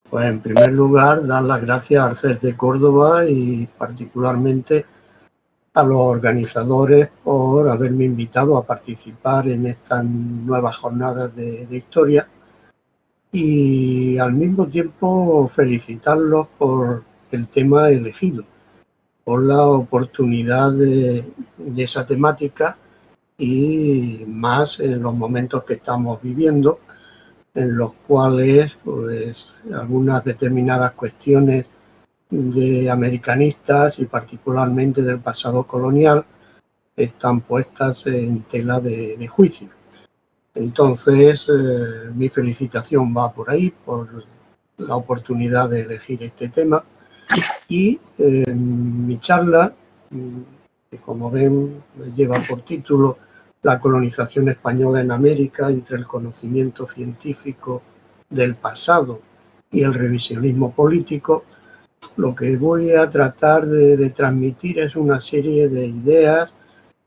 Pues en primer lugar, dar las gracias al CES de Córdoba y particularmente a los organizadores por haberme invitado a participar en estas nuevas jornadas de historia y al mismo tiempo felicitarlos por el tema elegido, por la oportunidad de esa temática y más en los momentos que estamos viviendo, en los cuales pues, algunas determinadas cuestiones de americanistas y particularmente del pasado colonial están puestas en tela de juicio. Entonces, mi felicitación va por ahí, por la oportunidad de elegir este tema y mi charla, que como ven lleva por título La colonización española en América entre el conocimiento científico del pasado y el revisionismo político. Lo que voy a tratar de transmitir es una serie de ideas,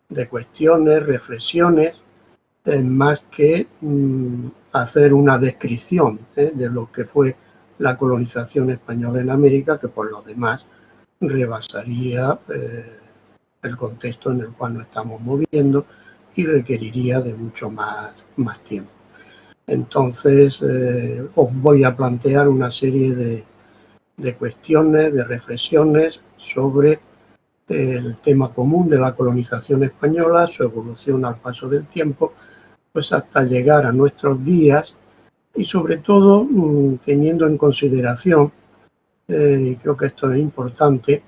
de cuestiones, reflexiones, más que hacer una descripción de lo que fue la colonización española en América, que por lo demás rebasaría el contexto en el cual nos estamos moviendo y requeriría de mucho más tiempo. Entonces, os voy a plantear una serie de cuestiones, de reflexiones sobre el tema común de la colonización española, su evolución al paso del tiempo, pues hasta llegar a nuestros días y sobre todo teniendo en consideración, y creo que esto es importante,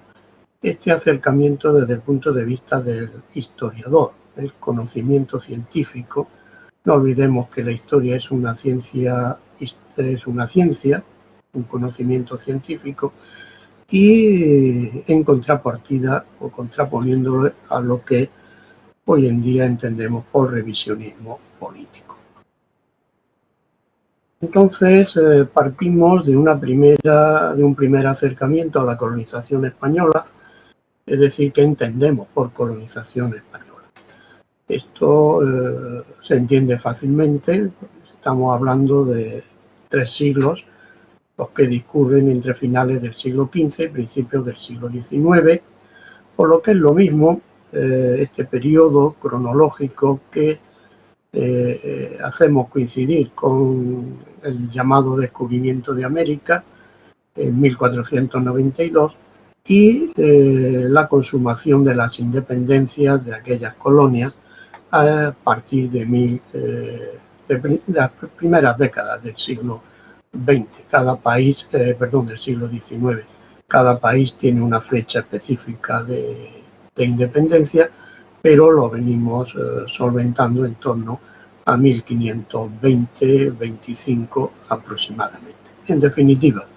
este acercamiento desde el punto de vista del historiador, el conocimiento científico. No olvidemos que la historia es una ciencia, un conocimiento científico, y en contrapartida o contraponiéndolo a lo que hoy en día entendemos por revisionismo político. Entonces, partimos de un primer acercamiento a la colonización española, es decir, ¿qué entendemos por colonización española? Esto se entiende fácilmente, estamos hablando de 3 siglos, los que discurren entre finales del siglo XV y principios del siglo XIX, o lo que es lo mismo, este periodo cronológico que hacemos coincidir con el llamado descubrimiento de América en 1492 y la consumación de las independencias de aquellas colonias a partir de las primeras décadas del siglo XX. Cada país, del siglo XIX, cada país tiene una fecha específica de independencia, pero lo venimos solventando en torno a 1520-25 aproximadamente. En definitiva,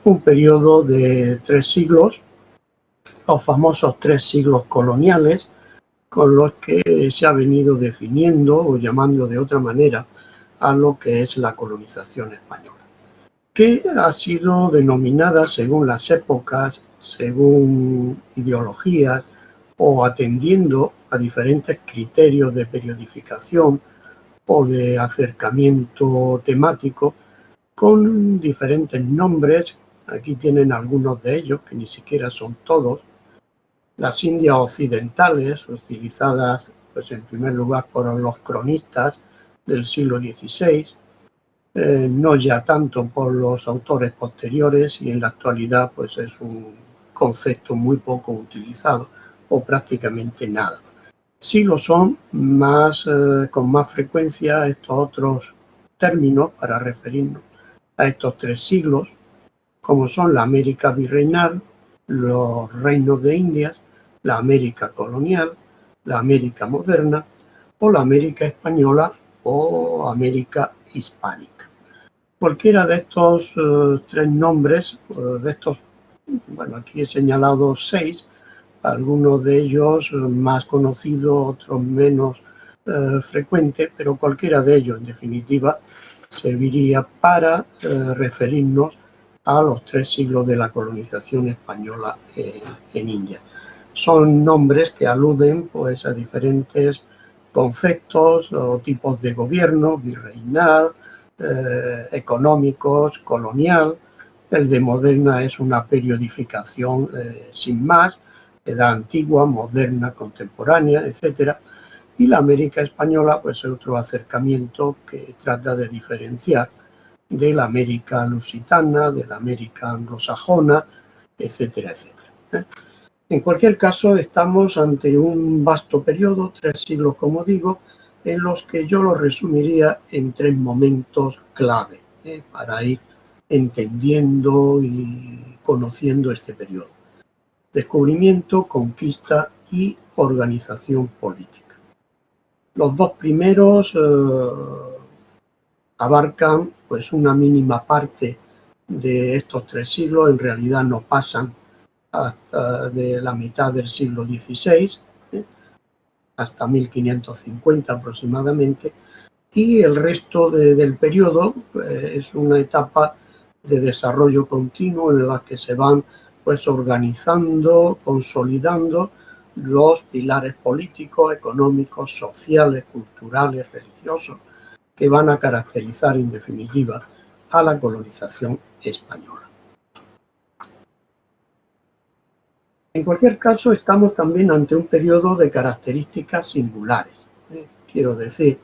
un periodo de 3 siglos, los famosos 3 siglos coloniales, con los que se ha venido definiendo o llamando de otra manera a lo que es la colonización española, que ha sido denominada según las épocas, según ideologías o atendiendo a diferentes criterios de periodificación o de acercamiento temático con diferentes nombres. Aquí tienen algunos de ellos, que ni siquiera son todos. Las Indias occidentales, utilizadas pues, en primer lugar por los cronistas del siglo XVI, no ya tanto por los autores posteriores, y en la actualidad pues, es un concepto muy poco utilizado o prácticamente nada. Sí lo son con más frecuencia estos otros términos para referirnos a estos 3 siglos, como son la América virreinal, los reinos de Indias, la América colonial, la América moderna o la América española o América hispánica. Cualquiera de estos 3 nombres, aquí he señalado 6, algunos de ellos más conocidos, otros menos frecuentes, pero cualquiera de ellos, en definitiva, serviría para referirnos a los 3 siglos de la colonización española en Indias. Son nombres que aluden pues, a diferentes conceptos o tipos de gobierno, virreinal, económicos, colonial, El de moderna es una periodificación sin más, edad antigua, moderna, contemporánea, etc. Y la América española pues es otro acercamiento que trata de diferenciar de la América lusitana, de la América anglosajona, etcétera, etcétera. En cualquier caso, estamos ante un vasto periodo, 3 siglos, como digo, en los que yo lo resumiría en 3 momentos clave para ir entendiendo y conociendo este periodo: descubrimiento, conquista y organización política. Los 2 primeros abarcan pues una mínima parte de estos 3 siglos, en realidad no pasan hasta de la mitad del siglo XVI, hasta 1550 aproximadamente, y el resto del periodo es una etapa de desarrollo continuo en la que se van pues organizando, consolidando los pilares políticos, económicos, sociales, culturales, religiosos, que van a caracterizar en definitiva a la colonización española. En cualquier caso, estamos también ante un periodo de características singulares. Quiero decir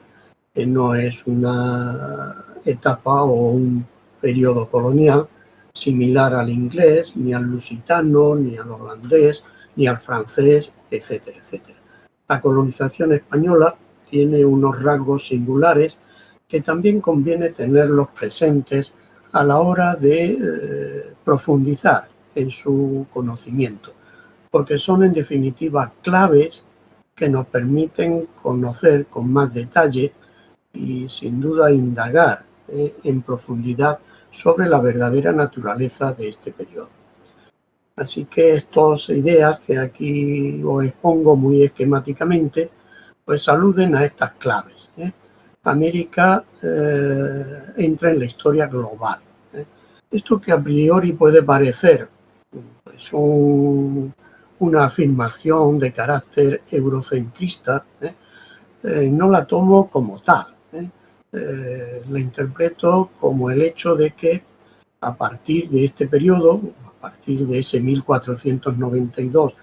que no es una etapa o un periodo colonial similar al inglés, ni al lusitano, ni al holandés, ni al francés, etcétera, etcétera. La colonización española tiene unos rasgos singulares que también conviene tenerlos presentes a la hora de profundizar en su conocimiento, porque son en definitiva claves que nos permiten conocer con más detalle y sin duda indagar en profundidad sobre la verdadera naturaleza de este periodo. Así que estas ideas que aquí os expongo muy esquemáticamente, pues aluden a estas claves. América entra en la historia global. Esto que a priori puede parecer pues, una afirmación de carácter eurocentrista, no la tomo como tal. La interpreto como el hecho de que a partir de este periodo, a partir de ese 1492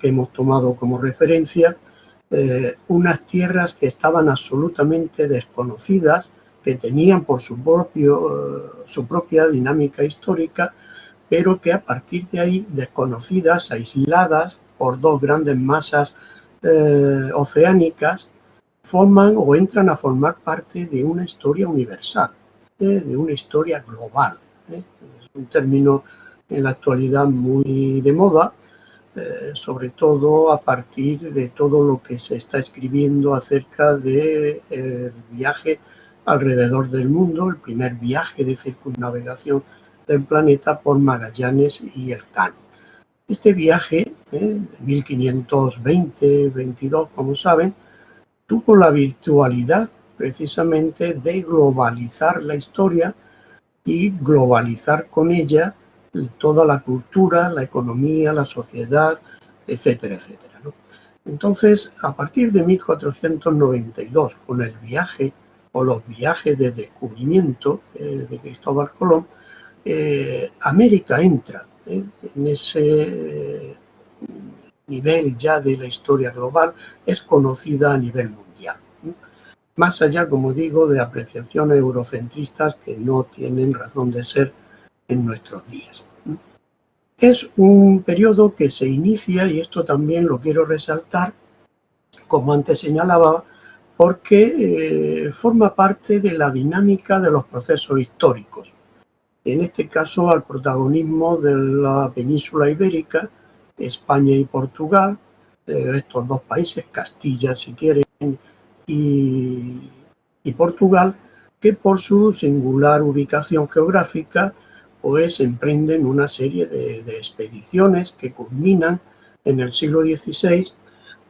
que hemos tomado como referencia, unas tierras que estaban absolutamente desconocidas, que tenían por su propia dinámica histórica, pero que a partir de ahí, desconocidas, aisladas por 2 grandes masas oceánicas, forman o entran a formar parte de una historia universal, de una historia global. Es un término en la actualidad muy de moda, sobre todo a partir de todo lo que se está escribiendo acerca del viaje alrededor del mundo, el primer viaje de circunnavegación del planeta por Magallanes y Elcano. Este viaje, de 1520-22, como saben, tuvo la virtualidad precisamente de globalizar la historia y globalizar con ella toda la cultura, la economía, la sociedad, etcétera, etcétera, ¿no? Entonces, a partir de 1492, con el viaje o los viajes de descubrimiento de Cristóbal Colón, América entra en ese nivel ya de la historia global, es conocida a nivel mundial. Más allá, como digo, de apreciaciones eurocentristas que no tienen razón de ser en nuestros días. Es un periodo que se inicia, y esto también lo quiero resaltar, como antes señalaba, porque forma parte de la dinámica de los procesos históricos. En este caso, al protagonismo de la península ibérica, España y Portugal, estos 2 países, Castilla si quieren, y Portugal, que por su singular ubicación geográfica, pues emprenden una serie de expediciones que culminan en el siglo XVI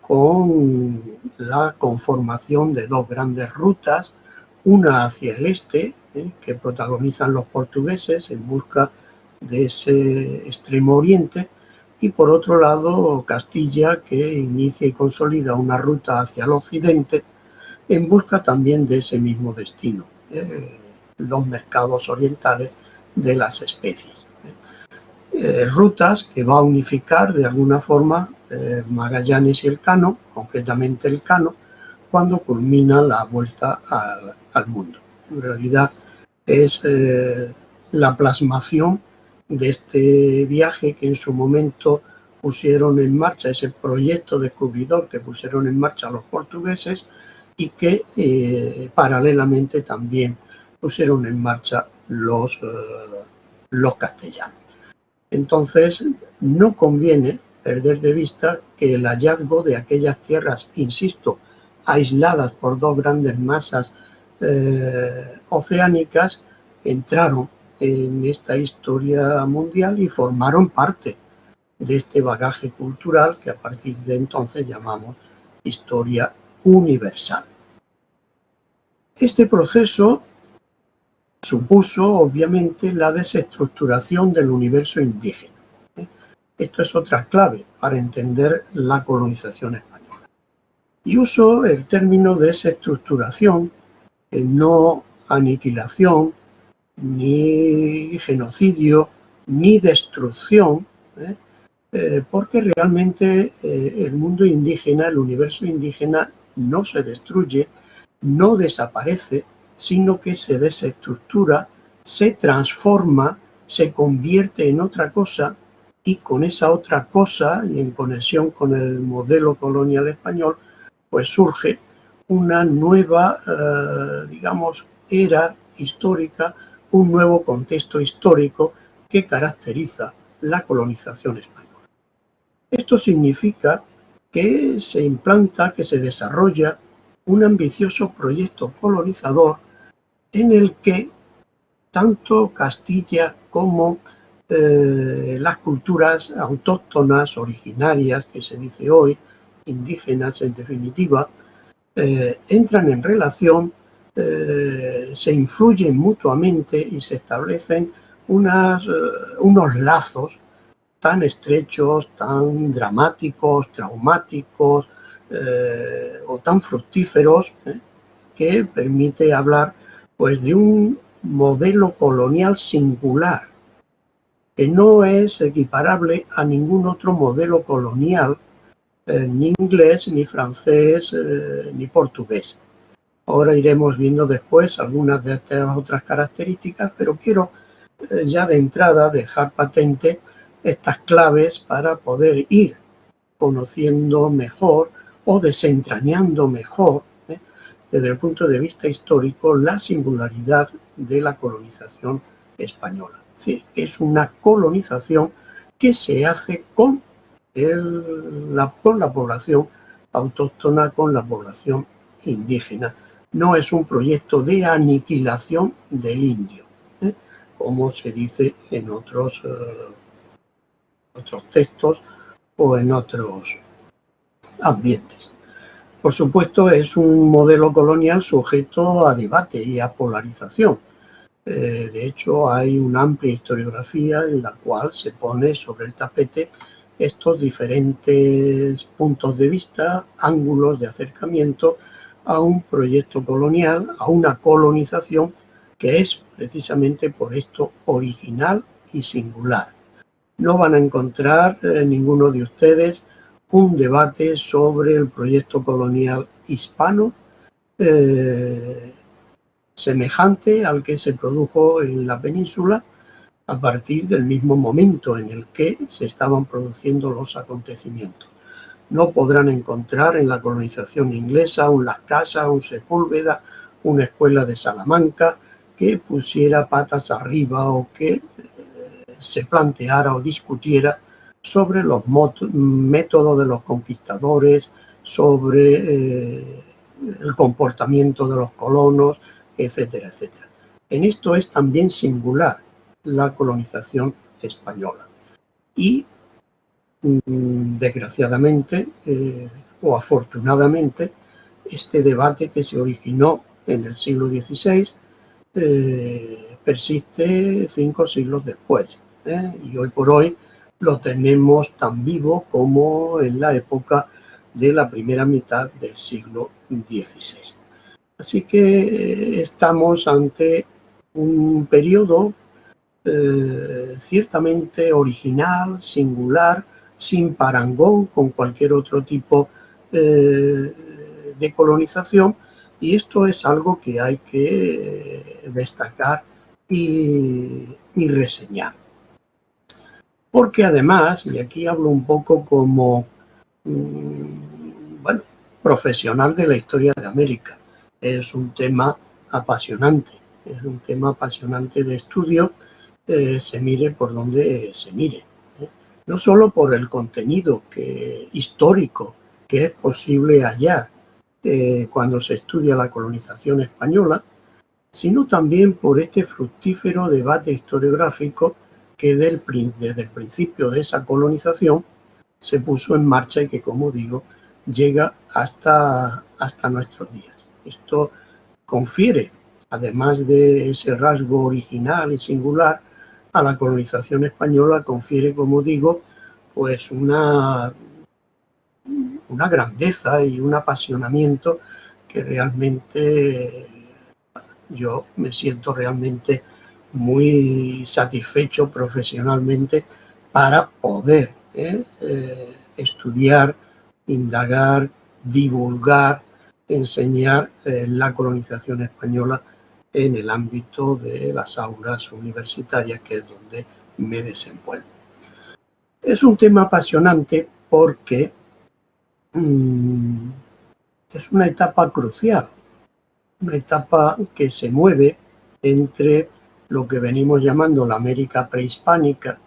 con la conformación de 2 grandes rutas, una hacia el este, que protagonizan los portugueses en busca de ese extremo oriente, y por otro lado Castilla, que inicia y consolida una ruta hacia el occidente en busca también de ese mismo destino, los mercados orientales de las especies. Rutas que va a unificar de alguna forma Magallanes y el Cano, concretamente el Cano, cuando culmina la vuelta al mundo. En realidad es la plasmación de este viaje que en su momento pusieron en marcha, ese proyecto descubridor que pusieron en marcha los portugueses y que paralelamente también pusieron en marcha los castellanos. Entonces, no conviene perder de vista que el hallazgo de aquellas tierras, insisto, aisladas por dos grandes masas oceánicas, entraron en esta historia mundial y formaron parte de este bagaje cultural que a partir de entonces llamamos historia universal. Este proceso supuso, obviamente, la desestructuración del universo indígena. Esto es otra clave para entender la colonización española. Y uso el término desestructuración, no aniquilación, ni genocidio, ni destrucción, porque realmente el mundo indígena, el universo indígena, no se destruye, no desaparece, sino que se desestructura, se transforma, se convierte en otra cosa, y con esa otra cosa, y en conexión con el modelo colonial español, pues surge una nueva, digamos, era histórica, un nuevo contexto histórico que caracteriza la colonización española. Esto significa que se implanta, que se desarrolla un ambicioso proyecto colonizador en el que tanto Castilla como las culturas autóctonas, originarias, que se dice hoy, indígenas en definitiva, entran en relación, se influyen mutuamente y se establecen unos lazos tan estrechos, tan dramáticos, traumáticos o tan fructíferos, que permite hablar pues de un modelo colonial singular que no es equiparable a ningún otro modelo colonial, ni inglés, ni francés, ni portugués. Ahora iremos viendo después algunas de estas otras características, pero quiero ya de entrada dejar patente estas claves para poder ir conociendo mejor o desentrañando mejor, desde el punto de vista histórico, la singularidad de la colonización española. Es decir, es una colonización que se hace con la población autóctona, con la población indígena. No es un proyecto de aniquilación del indio, como se dice en otros textos o en otros ambientes. Por supuesto, es un modelo colonial sujeto a debate y a polarización. De hecho, hay una amplia historiografía en la cual se pone sobre el tapete estos diferentes puntos de vista, ángulos de acercamiento a un proyecto colonial, a una colonización que es precisamente por esto original y singular. No van a encontrar ninguno de ustedes un debate sobre el proyecto colonial hispano semejante al que se produjo en la península a partir del mismo momento en el que se estaban produciendo los acontecimientos. No podrán encontrar en la colonización inglesa un Las Casas, un Sepúlveda, una escuela de Salamanca que pusiera patas arriba o que se planteara o discutiera sobre los métodos de los conquistadores, sobre el comportamiento de los colonos, etcétera, etcétera. En esto es también singular la colonización española. Y desgraciadamente o afortunadamente, este debate que se originó en el siglo XVI persiste 5 siglos después. Y hoy por hoy lo tenemos tan vivo como en la época de la primera mitad del siglo XVI. Así que estamos ante un periodo ciertamente original, singular, sin parangón con cualquier otro tipo de colonización, y esto es algo que hay que destacar y reseñar. Porque además, y aquí hablo un poco como bueno, profesional de la historia de América, es un tema apasionante, de estudio, se mire por donde se mire. No solo por el contenido histórico que es posible hallar cuando se estudia la colonización española, sino también por este fructífero debate historiográfico que desde el principio de esa colonización se puso en marcha y que, como digo, llega hasta nuestros días. Esto confiere, además de ese rasgo original y singular, a la colonización española, confiere, como digo, pues una grandeza y un apasionamiento que realmente yo me siento realmente muy satisfecho profesionalmente para poder estudiar, indagar, divulgar, enseñar la colonización española en el ámbito de las aulas universitarias, que es donde me desenvuelvo. Es un tema apasionante porque es una etapa crucial, una etapa que se mueve entre lo que venimos llamando la América prehispánica,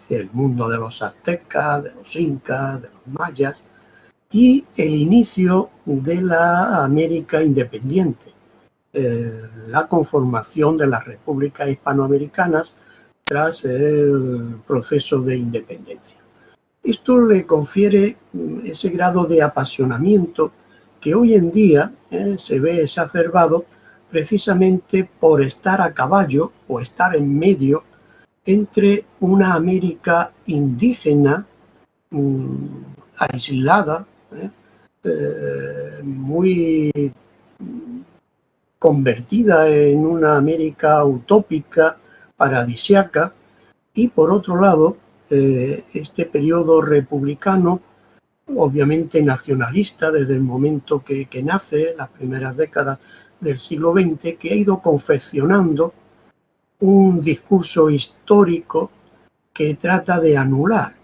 el mundo de los aztecas, de los incas, de los mayas, y el inicio de la América independiente, la conformación de las repúblicas hispanoamericanas tras el proceso de independencia. Esto le confiere ese grado de apasionamiento que hoy en día se ve exacerbado precisamente por estar a caballo o estar en medio entre una América indígena aislada, muy convertida en una América utópica, paradisiaca, y por otro lado, este periodo republicano, obviamente nacionalista desde el momento que nace, las primeras décadas del siglo XX, que ha ido confeccionando un discurso histórico que trata de anular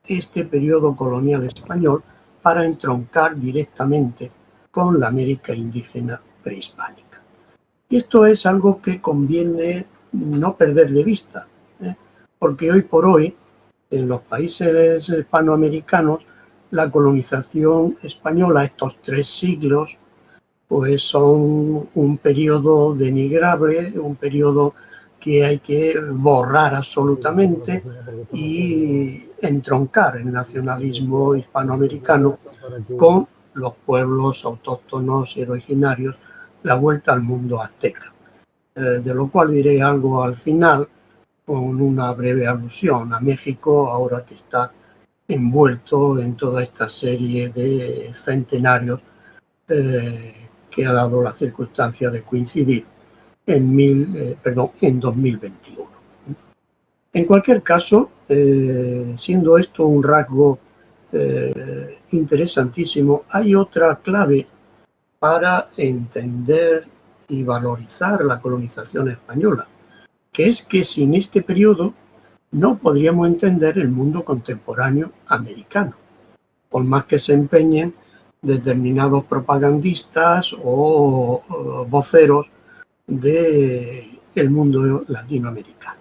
este periodo colonial español para entroncar directamente con la América indígena prehispánica. Y esto es algo que conviene no perder de vista, porque hoy por hoy, en los países hispanoamericanos, la colonización española, estos 3 siglos, pues son un periodo denigrable, un periodo que hay que borrar absolutamente y entroncar el nacionalismo hispanoamericano con los pueblos autóctonos y originarios, la vuelta al mundo azteca. De lo cual diré algo al final, con una breve alusión a México, ahora que está envuelto en toda esta serie de centenarios que ha dado la circunstancia de coincidir en 2021. En cualquier caso, siendo esto un rasgo interesantísimo, hay otra clave para entender y valorizar la colonización española, que es que sin este periodo no podríamos entender el mundo contemporáneo americano, por más que se empeñen determinados propagandistas o voceros del mundo latinoamericano.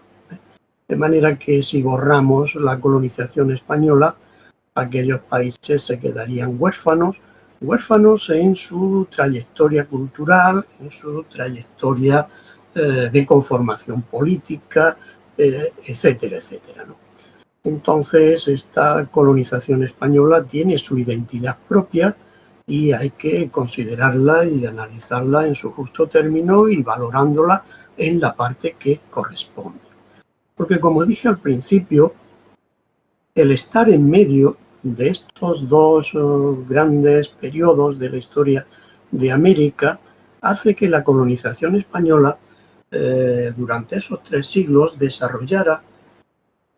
De manera que si borramos la colonización española, aquellos países se quedarían huérfanos en su trayectoria cultural, en su trayectoria de conformación política, etcétera, etcétera, ¿no? Entonces, esta colonización española tiene su identidad propia y hay que considerarla y analizarla en su justo término y valorándola en la parte que corresponde. Porque, como dije al principio, el estar en medio de estos dos grandes periodos de la historia de América hace que la colonización española durante esos 3 siglos desarrollara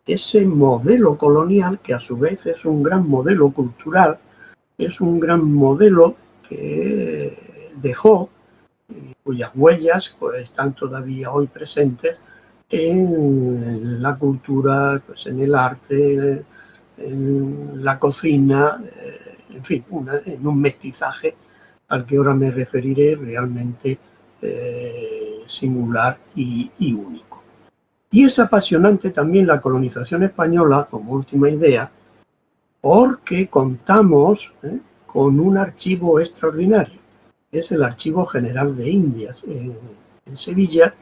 ese modelo colonial que a su vez es un gran modelo cultural, es un gran modelo que dejó, cuyas huellas pues, están todavía hoy presentes en la cultura, pues, en el arte, en la cocina, en fin, en un mestizaje al que ahora me referiré realmente singular y único. Y es apasionante también la colonización española, como última idea, porque contamos con un archivo extraordinario. Es el Archivo General de Indias en Sevilla,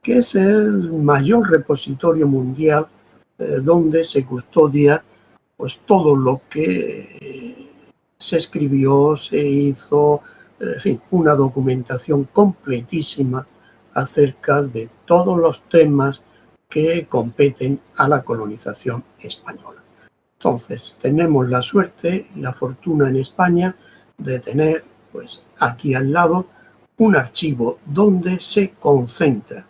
que es el mayor repositorio mundial donde se custodia pues, todo lo que se escribió, se hizo, en fin, una documentación completísima acerca de todos los temas que competen a la colonización española. Entonces, tenemos la suerte y la fortuna en España de tener, pues, aquí al lado un archivo donde se concentra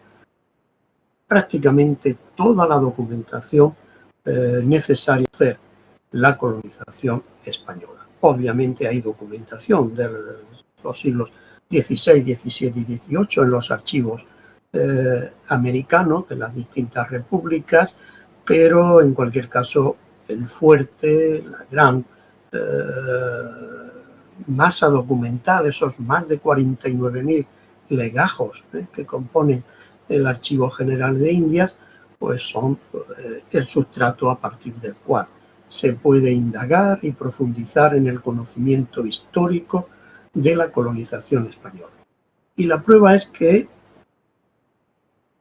prácticamente toda la documentación necesaria para hacer la colonización española. Obviamente hay documentación de los siglos XVI, XVII y XVIII en los archivos americanos de las distintas repúblicas, pero en cualquier caso el fuerte, la gran masa documental, esos más de 49.000 legajos que componen el Archivo General de Indias, pues son el sustrato a partir del cual se puede indagar y profundizar en el conocimiento histórico de la colonización española. Y la prueba es que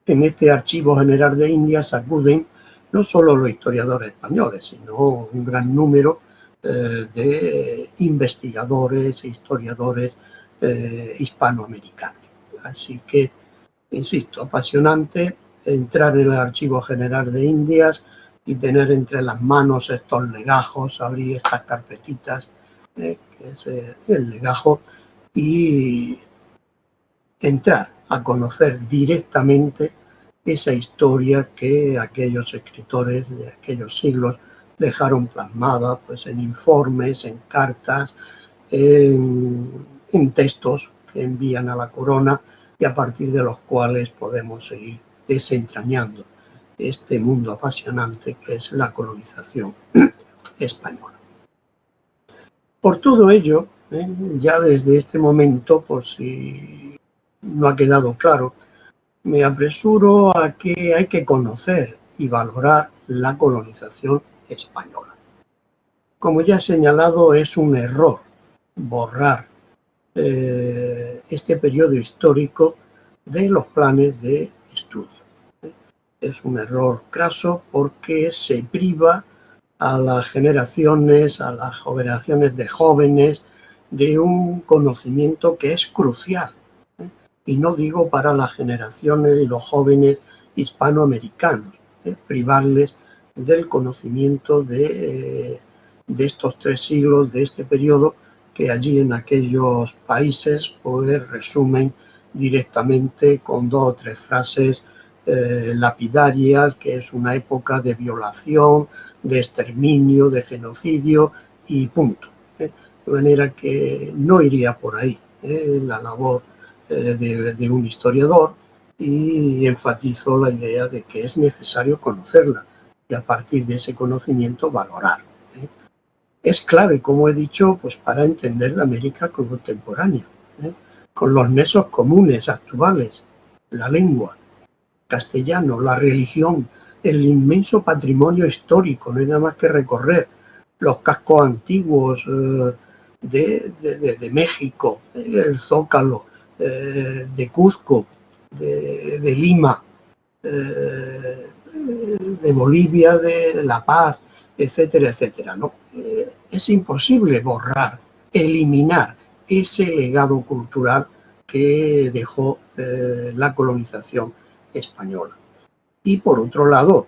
en este Archivo General de Indias acuden no solo los historiadores españoles, sino un gran número de investigadores e historiadores hispanoamericanos. Así que, insisto, apasionante entrar en el Archivo General de Indias y tener entre las manos estos legajos, abrir estas carpetitas, que es el legajo, y entrar a conocer directamente esa historia que aquellos escritores de aquellos siglos dejaron plasmada pues, en informes, en cartas, en textos que envían a la corona y a partir de los cuales podemos seguir desentrañando este mundo apasionante que es la colonización española. Por todo ello, ya desde este momento, por si no ha quedado claro, me apresuro a que hay que conocer y valorar la colonización española. Como ya he señalado, es un error borrar este periodo histórico de los planes de estudio. Es un error craso porque se priva a las generaciones de jóvenes de un conocimiento que es crucial. Y no digo para las generaciones y los jóvenes hispanoamericanos, privarles del conocimiento de estos 3 siglos, de este periodo, que allí en aquellos países pues, resumen directamente con 2 o 3 frases lapidarias, que es una época de violación, de exterminio, de genocidio y punto. De manera que no iría por ahí la labor de un historiador y enfatizo la idea de que es necesario conocerla y a partir de ese conocimiento valorar. Es clave, como he dicho, pues para entender la América contemporánea, con los nexos comunes actuales, la lengua, castellano, la religión, el inmenso patrimonio histórico, no hay nada más que recorrer, los cascos antiguos de México, el Zócalo, de Cuzco, de Lima, de Bolivia, de La Paz, etcétera, etcétera, ¿no? Es imposible borrar, eliminar ese legado cultural que dejó la colonización española. Y por otro lado,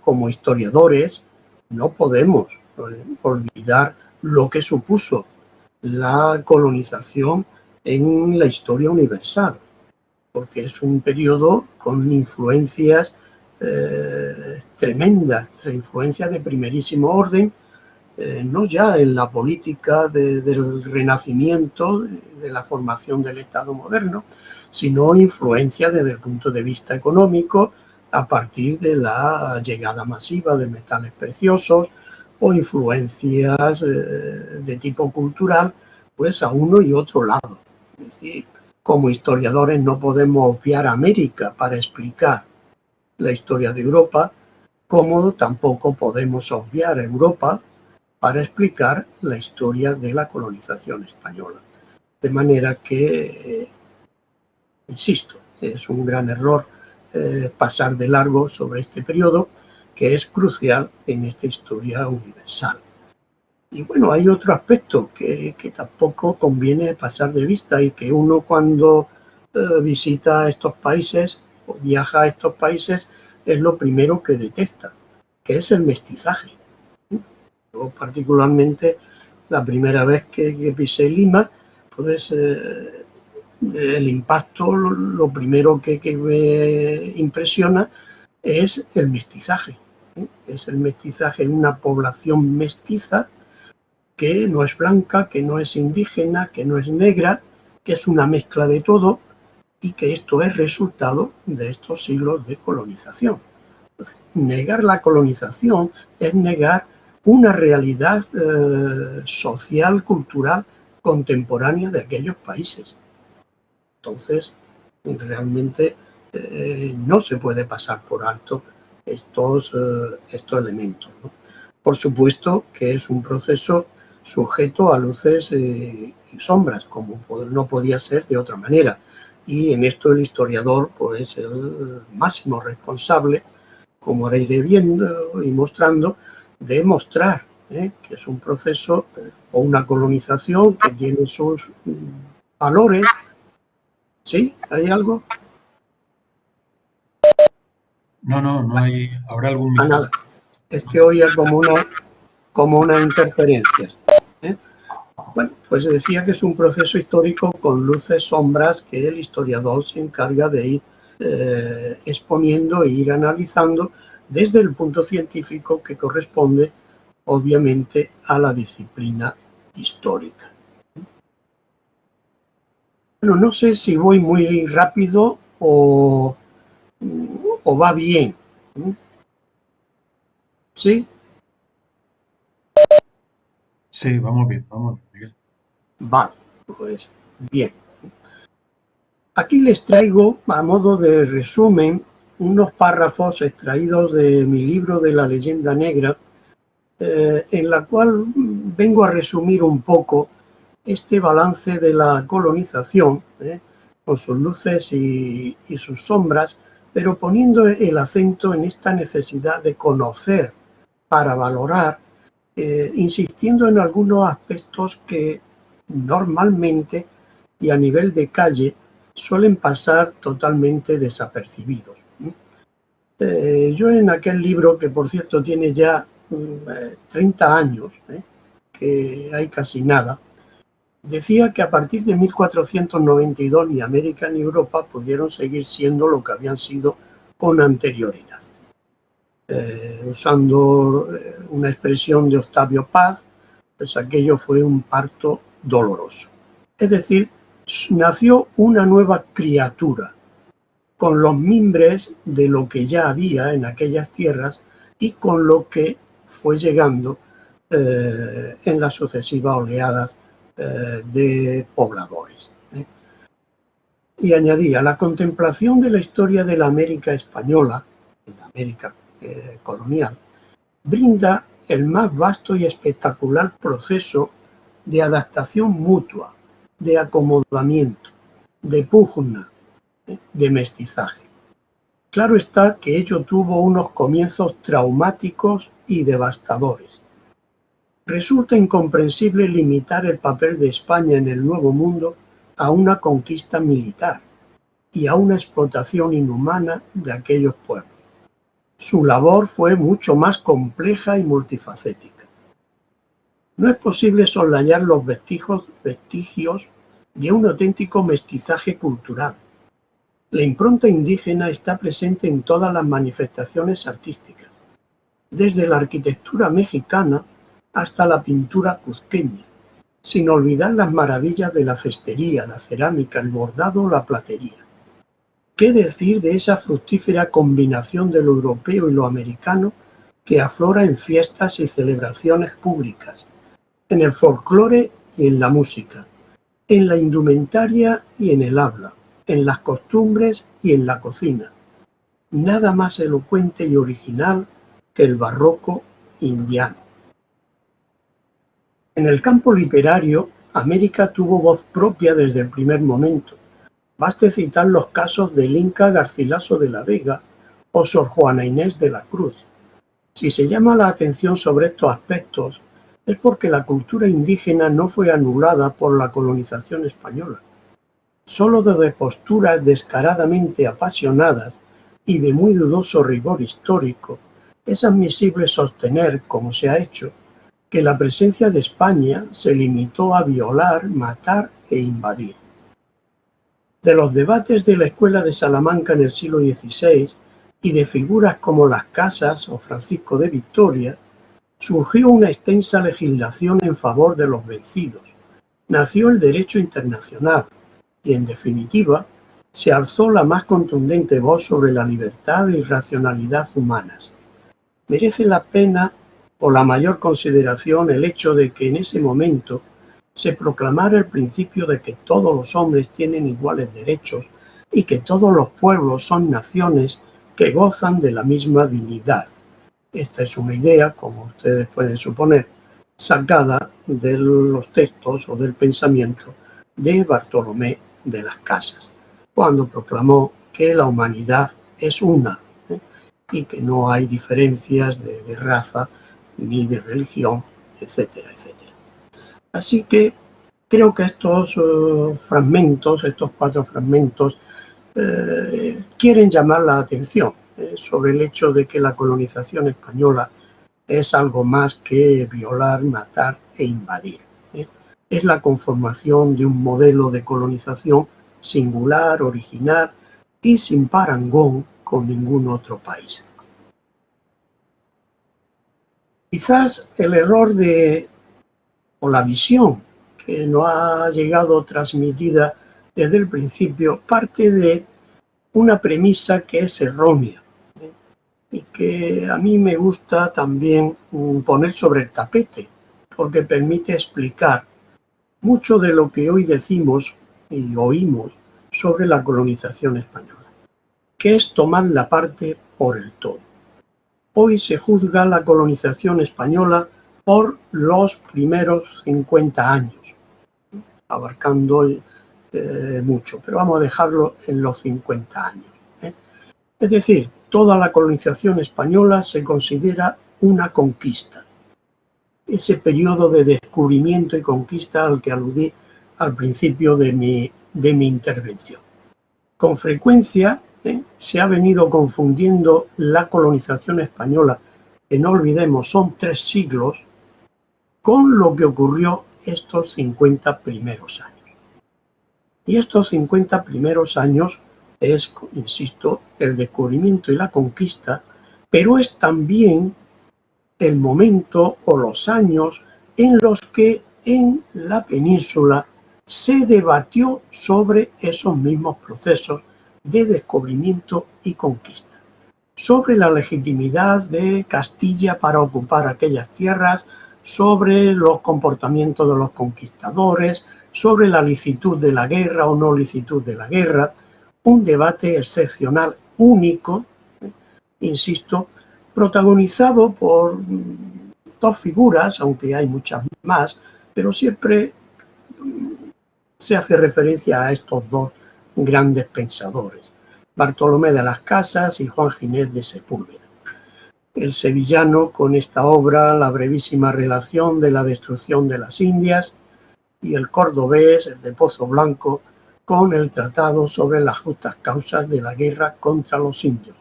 como historiadores, no podemos olvidar lo que supuso la colonización en la historia universal. porque es un periodo con influencias tremendas, influencias de primerísimo orden, no ya en la política del Renacimiento, de la formación del Estado moderno, sino influencia desde el punto de vista económico a partir de la llegada masiva de metales preciosos o influencias de tipo cultural, pues a uno y otro lado. Es decir, como historiadores no podemos obviar América para explicar la historia de Europa, como tampoco podemos obviar Europa para explicar la historia de la colonización española. De manera que, insisto, es un gran error pasar de largo sobre este periodo, que es crucial en esta historia universal. Y bueno, hay otro aspecto que tampoco conviene pasar de vista y que uno cuando visita estos países o viaja a estos países es lo primero que detecta, que es el mestizaje. Yo particularmente la primera vez que pisé Lima, pues el impacto, lo primero que me impresiona es el mestizaje. Es el mestizaje en una población mestiza que no es blanca, que no es indígena, que no es negra, que es una mezcla de todo y que esto es resultado de estos siglos de colonización. Entonces, negar la colonización es negar una realidad social, cultural, contemporánea de aquellos países. Entonces, realmente no se puede pasar por alto estos elementos, ¿no? Por supuesto que es un proceso sujeto a luces y sombras, como no podía ser de otra manera. Y en esto el historiador pues, es el máximo responsable, como ahora iré viendo y mostrando, de mostrar que es un proceso o una colonización que tiene sus valores. ¿Sí? ¿Hay algo? No hay. Habrá algún Nada. micrófono. Es que oía como una interferencia. Bueno, pues decía que es un proceso histórico con luces, sombras, que el historiador se encarga de ir exponiendo e ir analizando desde el punto científico que corresponde, obviamente, a la disciplina histórica. Bueno, no sé si voy muy rápido o va bien. ¿Sí? Sí, vamos bien, Miguel. Vale, pues bien. Aquí les traigo, a modo de resumen, unos párrafos extraídos de mi libro de la leyenda negra, en la cual vengo a resumir un poco este balance de la colonización, con sus luces y sus sombras, pero poniendo el acento en esta necesidad de conocer para valorar, insistiendo en algunos aspectos que normalmente y a nivel de calle suelen pasar totalmente desapercibidos. Yo en aquel libro, que por cierto tiene ya 30 años, que hay casi nada, decía que a partir de 1492 ni América ni Europa pudieron seguir siendo lo que habían sido con anterioridad. Usando una expresión de Octavio Paz, pues aquello fue un parto doloroso. Es decir, nació una nueva criatura, con los mimbres de lo que ya había en aquellas tierras y con lo que fue llegando en las sucesivas oleadas de pobladores. Y añadía, la contemplación de la historia de la América española, la América colonial, brinda el más vasto y espectacular proceso de adaptación mutua, de acomodamiento, de pugna, de mestizaje. Claro está que ello tuvo unos comienzos traumáticos y devastadores. Resulta incomprensible limitar el papel de España en el Nuevo Mundo a una conquista militar y a una explotación inhumana de aquellos pueblos. Su labor fue mucho más compleja y multifacética. No es posible soslayar los vestigios de un auténtico mestizaje cultural, La impronta indígena está presente en todas las manifestaciones artísticas, desde la arquitectura mexicana hasta la pintura cuzqueña, sin olvidar las maravillas de la cestería, la cerámica, el bordado o la platería. ¿Qué decir de esa fructífera combinación de lo europeo y lo americano que aflora en fiestas y celebraciones públicas, en el folclore y en la música, en la indumentaria y en el habla, en las costumbres y en la cocina? Nada más elocuente y original que el barroco indiano. En el campo literario, América tuvo voz propia desde el primer momento. Baste citar los casos del Inca Garcilaso de la Vega o Sor Juana Inés de la Cruz. Si se llama la atención sobre estos aspectos, es porque la cultura indígena no fue anulada por la colonización española. Solo desde posturas descaradamente apasionadas y de muy dudoso rigor histórico, es admisible sostener, como se ha hecho, que la presencia de España se limitó a violar, matar e invadir. De los debates de la Escuela de Salamanca en el siglo XVI y de figuras como Las Casas o Francisco de Vitoria, surgió una extensa legislación en favor de los vencidos. Nació el derecho internacional y, en definitiva, se alzó la más contundente voz sobre la libertad y racionalidad humanas. Merece la pena o la mayor consideración el hecho de que en ese momento se proclamara el principio de que todos los hombres tienen iguales derechos y que todos los pueblos son naciones que gozan de la misma dignidad. Esta es una idea, como ustedes pueden suponer, sacada de los textos o del pensamiento de Bartolomé de las Casas, cuando proclamó que la humanidad es una, y que no hay diferencias de raza ni de religión, etcétera, etcétera. Así que creo que estos fragmentos, estos 4 fragmentos, quieren llamar la atención sobre el hecho de que la colonización española es algo más que violar, matar e invadir. Es la conformación de un modelo de colonización singular, original y sin parangón con ningún otro país. Quizás el error o la visión que nos ha llegado transmitida desde el principio parte de una premisa que es errónea y que a mí me gusta también poner sobre el tapete, porque permite explicar mucho de lo que hoy decimos y oímos sobre la colonización española, que es tomar la parte por el todo. Hoy se juzga la colonización española por los primeros 50 años, abarcando mucho, pero vamos a dejarlo en los 50 años. Es decir, toda la colonización española se considera una conquista. Ese periodo de descubrimiento y conquista al que aludí al principio de mi intervención. Con frecuencia se ha venido confundiendo la colonización española, que no olvidemos son 3 siglos, con lo que ocurrió estos 50 primeros años. Y estos 50 primeros años es, insisto, el descubrimiento y la conquista, pero es también el momento o los años en los que en la península se debatió sobre esos mismos procesos de descubrimiento y conquista, sobre la legitimidad de Castilla para ocupar aquellas tierras, sobre los comportamientos de los conquistadores, sobre la licitud de la guerra o no licitud de la guerra, un debate excepcional, único, insisto, protagonizado por 2 figuras, aunque hay muchas más, pero siempre se hace referencia a estos 2 grandes pensadores, Bartolomé de las Casas y Juan Ginés de Sepúlveda. El sevillano con esta obra, La brevísima relación de la destrucción de las Indias, y el cordobés, el de Pozo Blanco, con el tratado sobre las justas causas de la guerra contra los indios.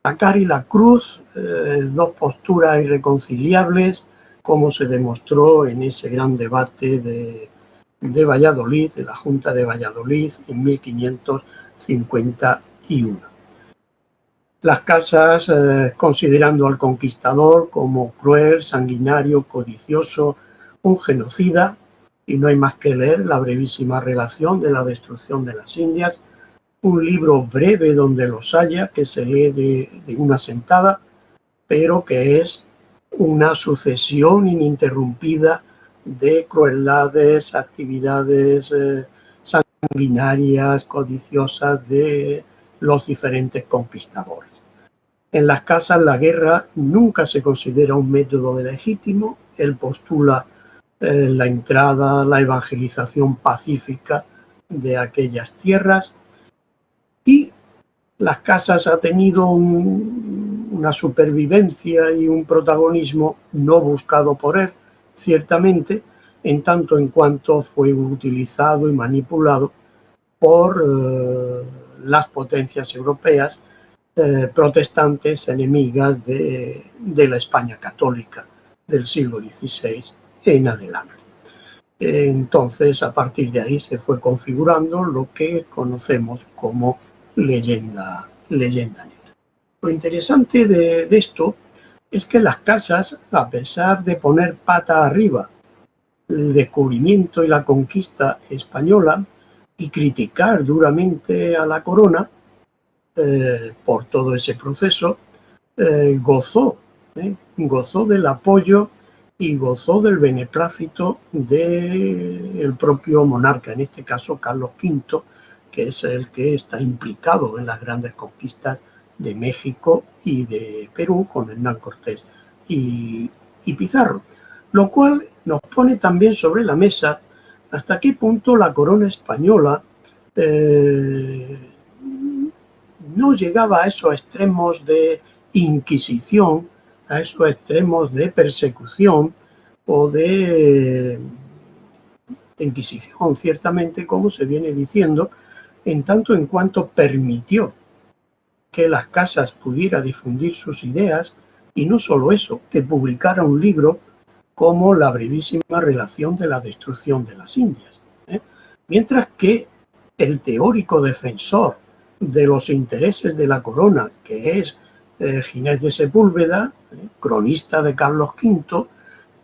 La cara y la cruz, 2 posturas irreconciliables, como se demostró en ese gran debate de Valladolid, de la Junta de Valladolid en 1500 1851. Las casas, considerando al conquistador como cruel, sanguinario, codicioso, un genocida, y no hay más que leer la brevísima relación de la destrucción de las Indias, un libro breve donde los haya, que se lee de una sentada, pero que es una sucesión ininterrumpida de crueldades, actividades sanguinarias, codiciosas de los diferentes conquistadores. En las casas la guerra nunca se considera un método legítimo. Él postula la entrada, la evangelización pacífica de aquellas tierras, y las casas ha tenido una supervivencia y un protagonismo no buscado por él, ciertamente, en tanto en cuanto fue utilizado y manipulado por las potencias europeas protestantes enemigas de la España católica del siglo XVI en adelante. Entonces, a partir de ahí se fue configurando lo que conocemos como leyenda negra. Lo interesante de esto es que las casas, a pesar de poner pata arriba el descubrimiento y la conquista española y criticar duramente a la corona por todo ese proceso, gozó del apoyo y gozó del beneplácito del propio monarca, en este caso Carlos V, que es el que está implicado en las grandes conquistas de México y de Perú con Hernán Cortés y Pizarro, lo cual nos pone también sobre la mesa hasta qué punto la corona española no llegaba a esos extremos de inquisición, a esos extremos de persecución o de inquisición, ciertamente, como se viene diciendo, en tanto en cuanto permitió que las casas pudieran difundir sus ideas, y no solo eso, que publicara un libro como La brevísima relación de la destrucción de las Indias. Mientras que el teórico defensor de los intereses de la corona, que es Ginés de Sepúlveda, cronista de Carlos V,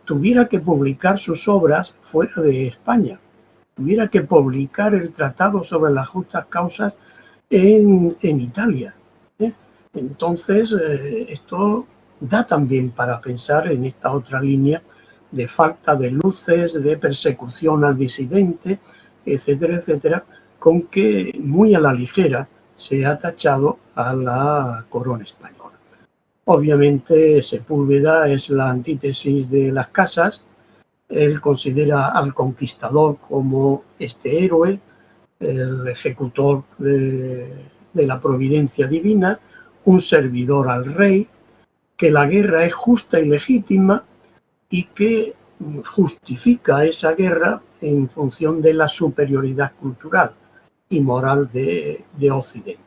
tuviera que publicar sus obras fuera de España, tuviera que publicar el Tratado sobre las justas causas en Italia. Entonces, esto da también para pensar en esta otra línea de falta de luces, de persecución al disidente, etcétera, etcétera, con que muy a la ligera se ha tachado a la corona española. Obviamente Sepúlveda es la antítesis de las casas. Él considera al conquistador como este héroe, el ejecutor de la providencia divina, un servidor al rey, que la guerra es justa y legítima y que justifica esa guerra en función de la superioridad cultural y moral de Occidente.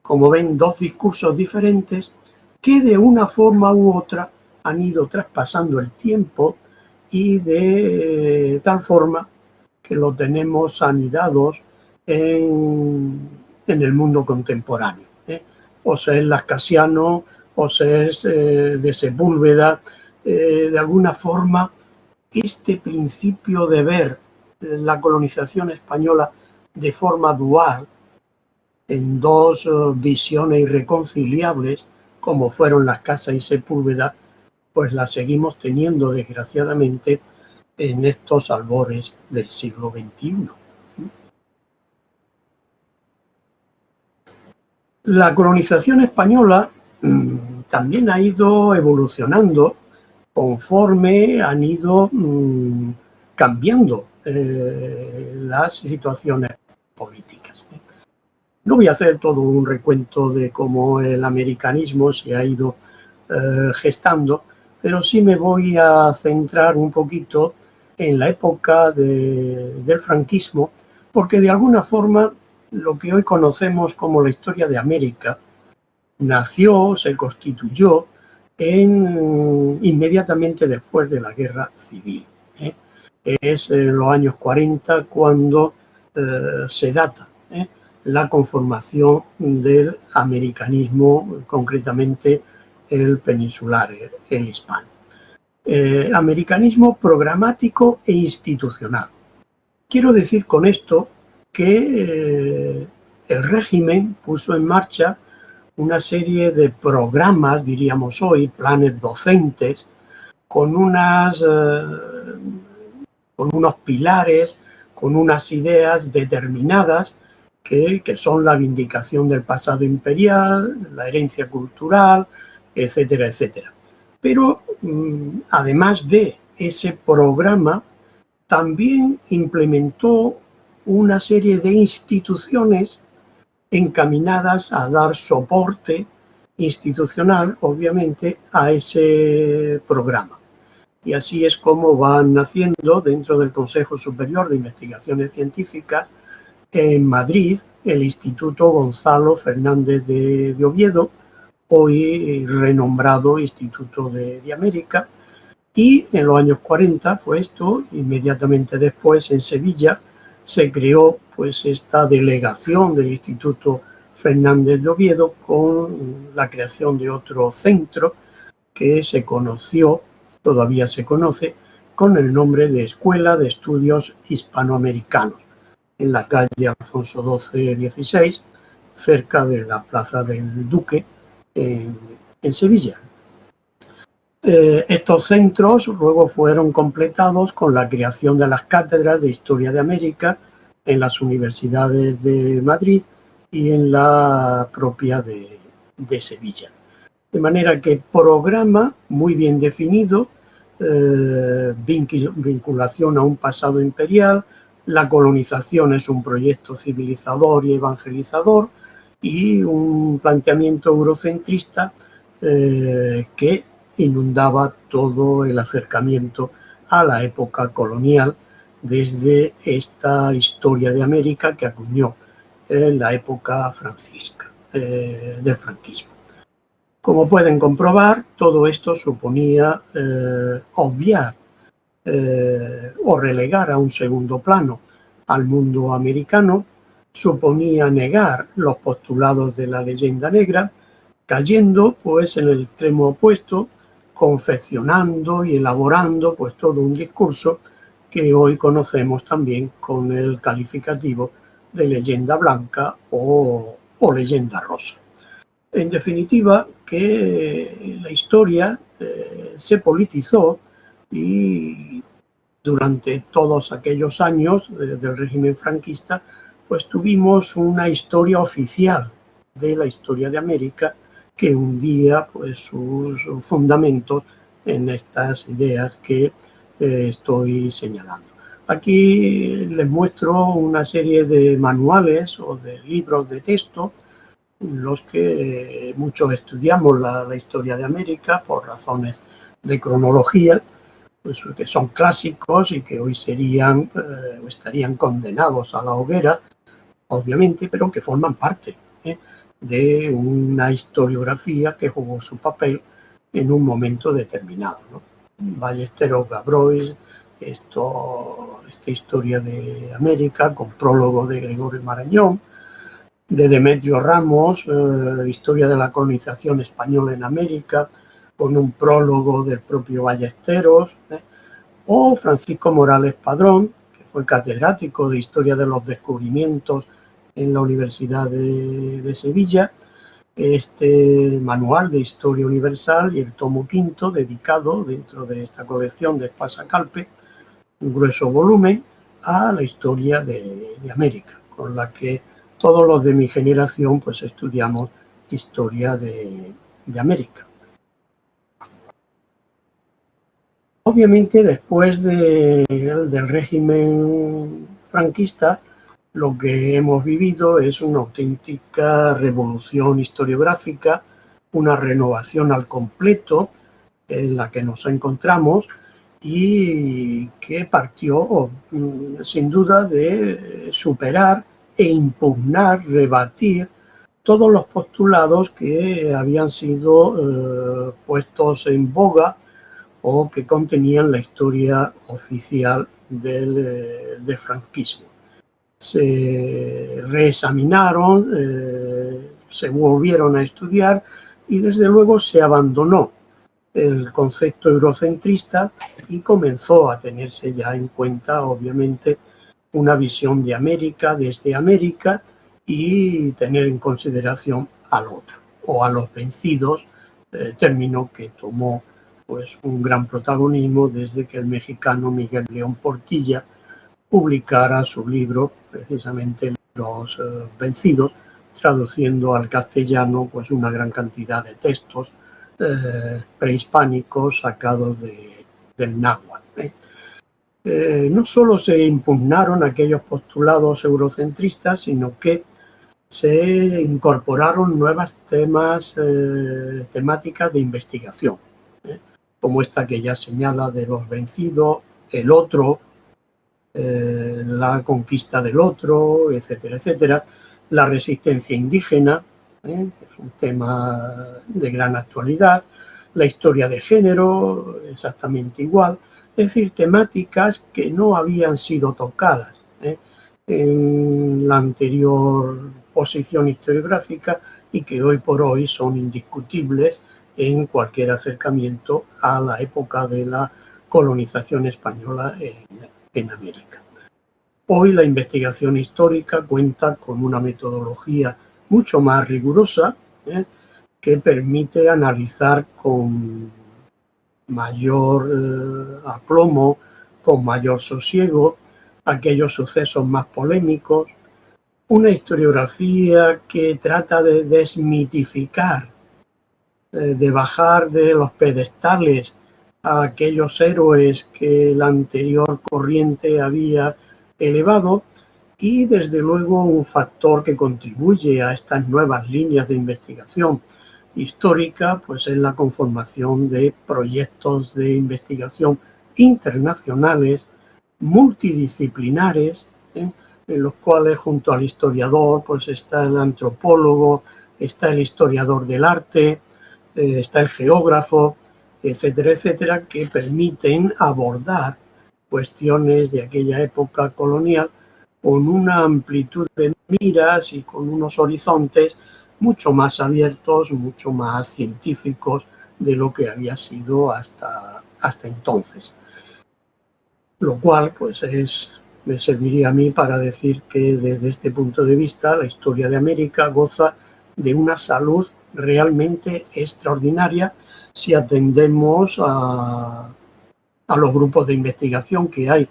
Como ven, dos discursos diferentes que de una forma u otra han ido traspasando el tiempo y de tal forma que lo tenemos anidados en el mundo contemporáneo. O sea, es lascasiano, o sea, es de Sepúlveda, de alguna forma, este principio de ver la colonización española de forma dual, en dos visiones irreconciliables, como fueron las Casas y Sepúlveda, pues la seguimos teniendo, desgraciadamente, en estos albores del siglo XXI. La colonización española también ha ido evolucionando conforme han ido cambiando las situaciones políticas. No voy a hacer todo un recuento de cómo el americanismo se ha ido gestando, pero sí me voy a centrar un poquito en la época del franquismo, porque de alguna forma lo que hoy conocemos como la historia de América nació, se constituyó inmediatamente después de la Guerra Civil. Es en los años 40 cuando se data la conformación del americanismo, concretamente el peninsular, el hispano. Americanismo programático e institucional. Quiero decir con esto que el régimen puso en marcha una serie de programas, diríamos hoy, planes docentes, con unos pilares, con unas ideas determinadas que son la vindicación del pasado imperial, la herencia cultural, etcétera, etcétera. Pero además de ese programa, también implementó una serie de instituciones encaminadas a dar soporte institucional, obviamente, a ese programa. Y así es como van naciendo dentro del Consejo Superior de Investigaciones Científicas en Madrid el Instituto Gonzalo Fernández de Oviedo, hoy renombrado Instituto de América, y en los años 40 fue esto. Inmediatamente después en Sevilla se creó pues esta delegación del Instituto Fernández de Oviedo con la creación de otro centro que se conoció, todavía se conoce, con el nombre de Escuela de Estudios Hispanoamericanos, en la calle Alfonso XII 16, cerca de la Plaza del Duque, en Sevilla. Estos centros luego fueron completados con la creación de las cátedras de Historia de América en las universidades de Madrid y en la propia de Sevilla. De manera que programa muy bien definido, vinculación a un pasado imperial, la colonización es un proyecto civilizador y evangelizador, y un planteamiento eurocentrista que inundaba todo el acercamiento a la época colonial desde esta historia de América que acuñó en la época franquista, del franquismo. Como pueden comprobar, todo esto suponía obviar o relegar a un segundo plano al mundo americano, suponía negar los postulados de la leyenda negra, cayendo pues en el extremo opuesto, confeccionando y elaborando pues todo un discurso que hoy conocemos también con el calificativo de leyenda blanca o leyenda rosa. En definitiva, que la historia se politizó, y durante todos aquellos años del régimen franquista, pues tuvimos una historia oficial de la historia de América que hundía pues sus fundamentos en estas ideas que estoy señalando. Aquí les muestro una serie de manuales o de libros de texto los que muchos estudiamos la historia de América por razones de cronología, pues que son clásicos y que hoy serían o estarían condenados a la hoguera, obviamente, pero que forman parte de una historiografía que jugó su papel en un momento determinado, ¿no? Ballesteros, Gabrois, esta historia de América con prólogo de Gregorio Marañón, de Demetrio Ramos, Historia de la colonización española en América, con un prólogo del propio Ballesteros, o Francisco Morales Padrón, que fue catedrático de Historia de los Descubrimientos en la Universidad de Sevilla, este manual de Historia Universal y el tomo quinto dedicado dentro de esta colección de Espasa Calpe, un grueso volumen, a la historia de América, con la que todos los de mi generación pues estudiamos historia de América. Obviamente después del régimen franquista, lo que hemos vivido es una auténtica revolución historiográfica, una renovación al completo en la que nos encontramos, y que partió sin duda de superar e impugnar, rebatir todos los postulados que habían sido puestos en boga o que contenían la historia oficial del franquismo. se reexaminaron, se volvieron a estudiar y desde luego se abandonó el concepto eurocentrista y comenzó a tenerse ya en cuenta, obviamente, una visión de América desde América y tener en consideración al otro o a los vencidos, término que tomó pues un gran protagonismo desde que el mexicano Miguel León Portilla publicara su libro, precisamente Los Vencidos, traduciendo al castellano pues una gran cantidad de textos prehispánicos sacados del náhuatl. No solo se impugnaron aquellos postulados eurocentristas, sino que se incorporaron nuevas temáticas de investigación, como esta que ya señala de los vencidos, el otro, la conquista del otro, etcétera, etcétera, la resistencia indígena, es un tema de gran actualidad, la historia de género, exactamente igual, es decir, temáticas que no habían sido tocadas en la anterior posición historiográfica y que hoy por hoy son indiscutibles en cualquier acercamiento a la época de la colonización española en América. Hoy la investigación histórica cuenta con una metodología mucho más rigurosa que permite analizar con mayor aplomo, con mayor sosiego, aquellos sucesos más polémicos, una historiografía que trata de desmitificar, de bajar de los pedestales a aquellos héroes que la anterior corriente había elevado y desde luego un factor que contribuye a estas nuevas líneas de investigación histórica pues es la conformación de proyectos de investigación internacionales, multidisciplinares, en los cuales junto al historiador pues está el antropólogo, está el historiador del arte, está el geógrafo, etcétera, etcétera, que permiten abordar cuestiones de aquella época colonial con una amplitud de miras y con unos horizontes mucho más abiertos, mucho más científicos de lo que había sido hasta entonces. Lo cual pues me serviría a mí para decir que desde este punto de vista la historia de América goza de una salud realmente extraordinaria si atendemos a los grupos de investigación que hay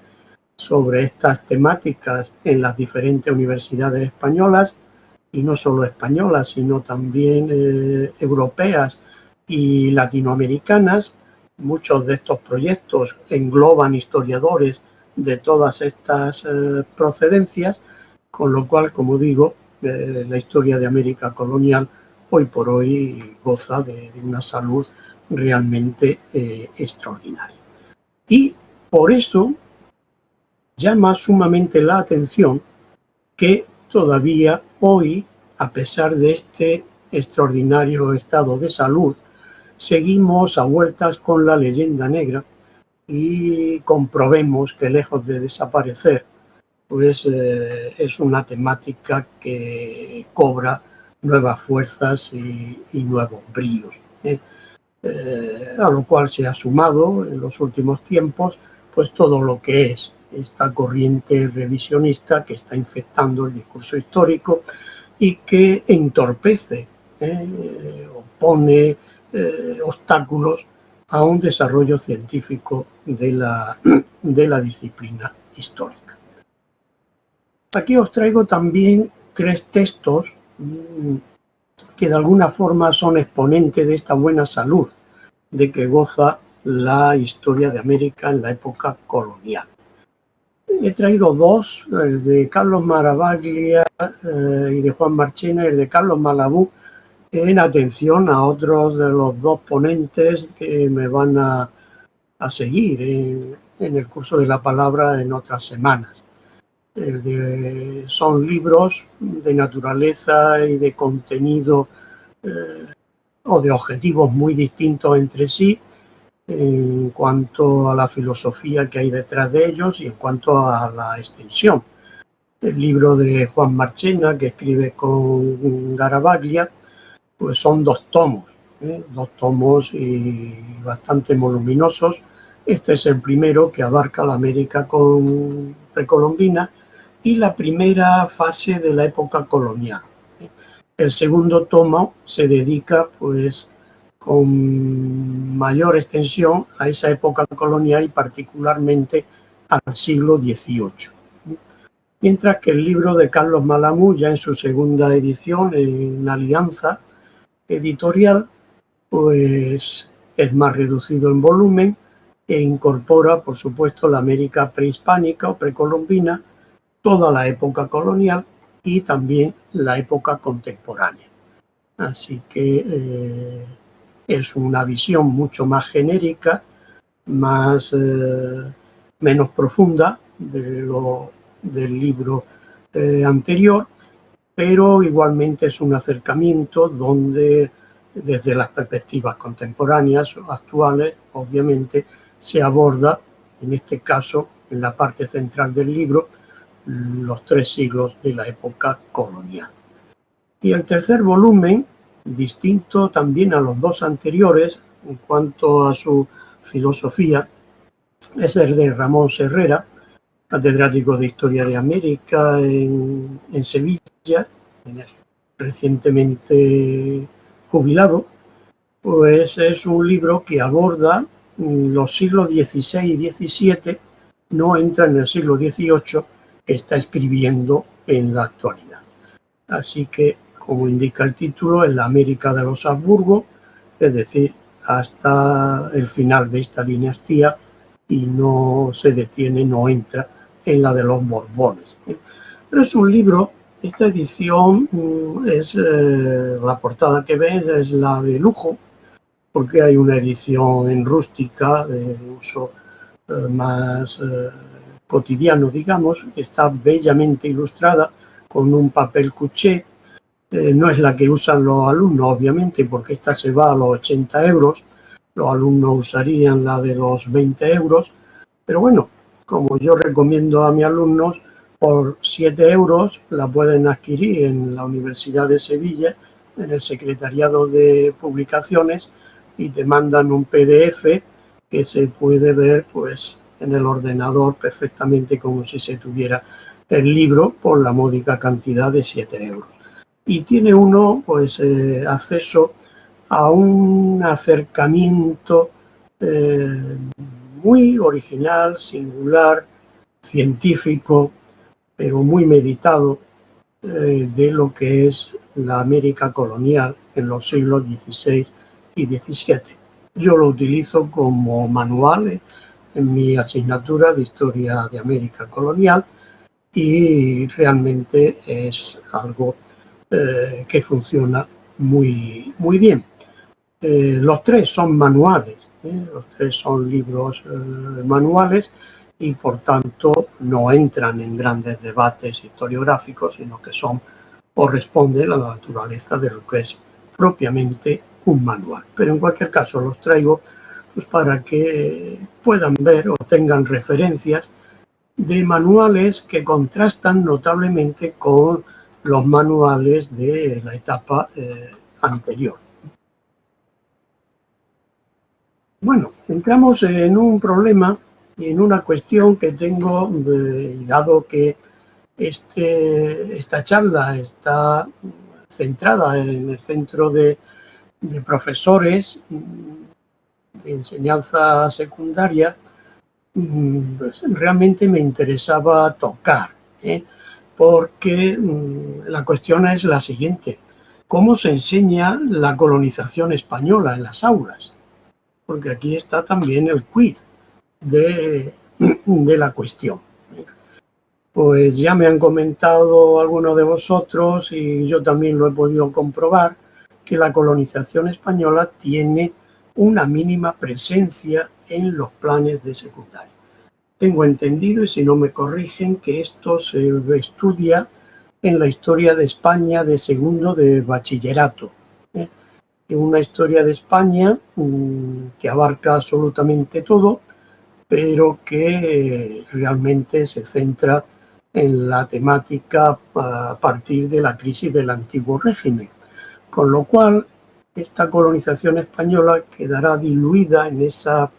sobre estas temáticas en las diferentes universidades españolas, y no solo españolas, sino también europeas y latinoamericanas. Muchos de estos proyectos engloban historiadores de todas estas procedencias, con lo cual, como digo, la historia de América colonial hoy por hoy goza de una salud realmente extraordinaria. Y por eso llama sumamente la atención que todavía hoy, a pesar de este extraordinario estado de salud, seguimos a vueltas con la leyenda negra y comprobemos que lejos de desaparecer, pues es una temática que cobra nuevas fuerzas y nuevos bríos. A lo cual se ha sumado en los últimos tiempos pues todo lo que es esta corriente revisionista que está infectando el discurso histórico y que entorpece o pone obstáculos a un desarrollo científico de la disciplina histórica. Aquí os traigo también 3 textos que de alguna forma son exponentes de esta buena salud de que goza la historia de América en la época colonial. He traído 2, el de Carlos Maravaglia y de Juan Marchena, y el de Carlos Malabú, en atención a otros de los 2 ponentes que me van a seguir en el curso de la palabra en otras semanas. Son libros de naturaleza y de contenido o de objetivos muy distintos entre sí en cuanto a la filosofía que hay detrás de ellos y en cuanto a la extensión. el libro de Juan Marchena, que escribe con Garavaglia, pues son 2 tomos y bastante voluminosos. Este es el primero, que abarca la América precolombina y la primera fase de la época colonial. El segundo tomo se dedica, pues, con mayor extensión a esa época colonial y particularmente al siglo XVIII. Mientras que el libro de Carlos Malamud, ya en su segunda edición, en Alianza Editorial, pues es más reducido en volumen e incorpora, por supuesto, la América prehispánica o precolombina, toda la época colonial y también la época contemporánea. Así que es una visión mucho más genérica, menos profunda del libro anterior, pero igualmente es un acercamiento donde, desde las perspectivas contemporáneas, actuales, obviamente, se aborda, en este caso, en la parte central del libro, los 3 siglos de la época colonial. Y el tercer volumen, distinto también a los 2 anteriores en cuanto a su filosofía, es el de Ramón Herrera, catedrático de Historia de América en Sevilla, recientemente jubilado. Pues es un libro que aborda los siglos XVI y XVII, no entra en el siglo XVIII, que está escribiendo en la actualidad. Así que, como indica el título, en la América de los Habsburgo, es decir, hasta el final de esta dinastía, y no se detiene, no entra en la de los Borbones. Pero es un libro, esta edición es la portada que ves, es la de lujo, porque hay una edición en rústica de uso más cotidiano, digamos, que está bellamente ilustrada con un papel cuché. No es la que usan los alumnos, obviamente, porque esta se va a los 80 euros. Los alumnos usarían la de los 20 euros. Pero bueno, como yo recomiendo a mis alumnos, por 7 euros la pueden adquirir en la Universidad de Sevilla, en el Secretariado de Publicaciones, y te mandan un PDF que se puede ver, pues, en el ordenador perfectamente, como si se tuviera el libro, por la módica cantidad de 7 euros. Y tiene uno, pues, acceso a un acercamiento muy original, singular, científico, pero muy meditado, de lo que es la América colonial en los siglos XVI y XVII. Yo lo utilizo como manual en mi asignatura de Historia de América Colonial, y realmente es algo que funciona muy, muy bien. Los 3 son manuales, los 3 son libros manuales, y por tanto no entran en grandes debates historiográficos, sino que corresponden a la naturaleza de lo que es propiamente un manual. Pero en cualquier caso los traigo, pues, para que puedan ver o tengan referencias de manuales que contrastan notablemente con los manuales de la etapa anterior. Bueno, entramos en un problema y en una cuestión que tengo, dado que esta charla está centrada en el centro de profesores de enseñanza secundaria, pues realmente me interesaba tocar, porque la cuestión es la siguiente: ¿cómo se enseña la colonización española en las aulas? Porque aquí está también el quiz de la cuestión. Pues ya me han comentado algunos de vosotros, y yo también lo he podido comprobar, que la colonización española tiene una mínima presencia en los planes de secundaria. Tengo entendido, y si no me corrigen, que esto se estudia en la historia de España de segundo de bachillerato. Una historia de España que abarca absolutamente todo, pero que realmente se centra en la temática a partir de la crisis del antiguo régimen, con lo cual esta colonización española quedará diluida en esos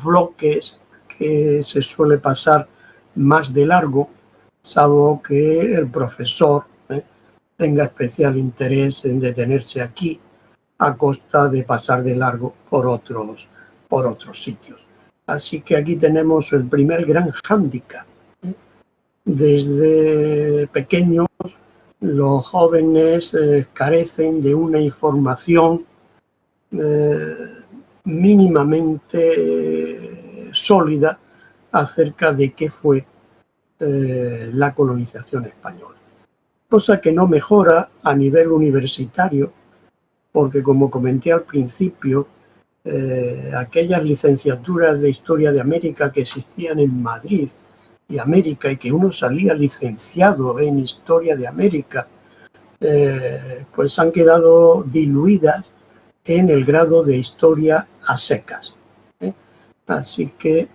bloques que se suele pasar más de largo, salvo que el profesor tenga especial interés en detenerse aquí a costa de pasar de largo por otros sitios. Así que aquí tenemos el primer gran hándicap. Desde pequeños los jóvenes carecen de una información mínimamente sólida acerca de qué fue la colonización española. Cosa que no mejora a nivel universitario, porque como comenté al principio, aquellas licenciaturas de Historia de América que existían en Madrid y América y que uno salía licenciado en Historia de América, pues han quedado diluidas en el grado de Historia a secas. Así que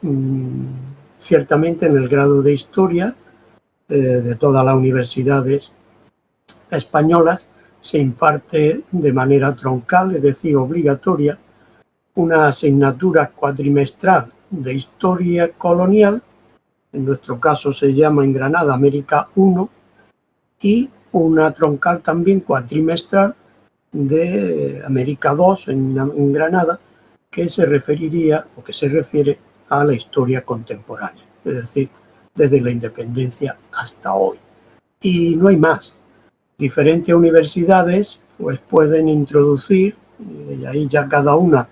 ciertamente en el grado de Historia de todas las universidades españolas se imparte de manera troncal, es decir, obligatoria, una asignatura cuatrimestral de Historia Colonial, en nuestro caso se llama en Granada América 1, y una troncal también cuatrimestral de América 2 en Granada, que se referiría o que se refiere a la historia contemporánea, es decir, desde la independencia hasta hoy. Y no hay más. Diferentes universidades pues pueden introducir, y ahí ya cada una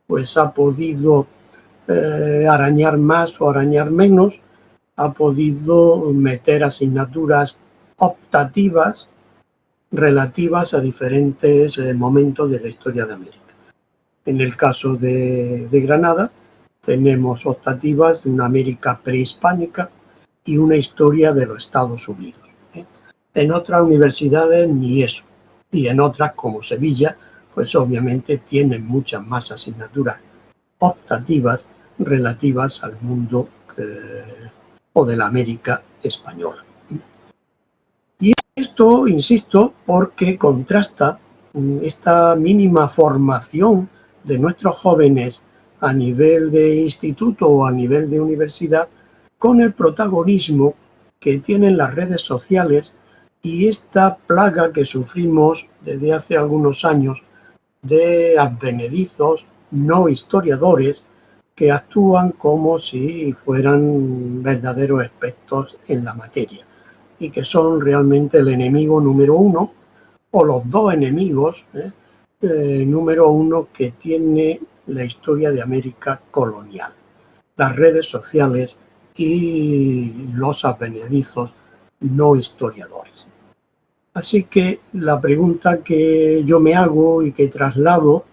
pues ha podido arañar más o arañar menos, ha podido meter asignaturas optativas relativas a diferentes momentos de la historia de América. En el caso de Granada tenemos optativas de una América prehispánica y una historia de los Estados Unidos. En otras universidades ni eso, y en otras como Sevilla, pues obviamente tienen muchas más asignaturas optativas relativas al mundo o de la América española. Y esto, insisto, porque contrasta esta mínima formación de nuestros jóvenes a nivel de instituto o a nivel de universidad con el protagonismo que tienen las redes sociales y esta plaga que sufrimos desde hace algunos años de advenedizos no historiadores que actúan como si fueran verdaderos expertos en la materia y que son realmente el enemigo número uno o los dos enemigos número uno que tiene la historia de América colonial: las redes sociales y los advenedizos no historiadores. Así que la pregunta que yo me hago y que traslado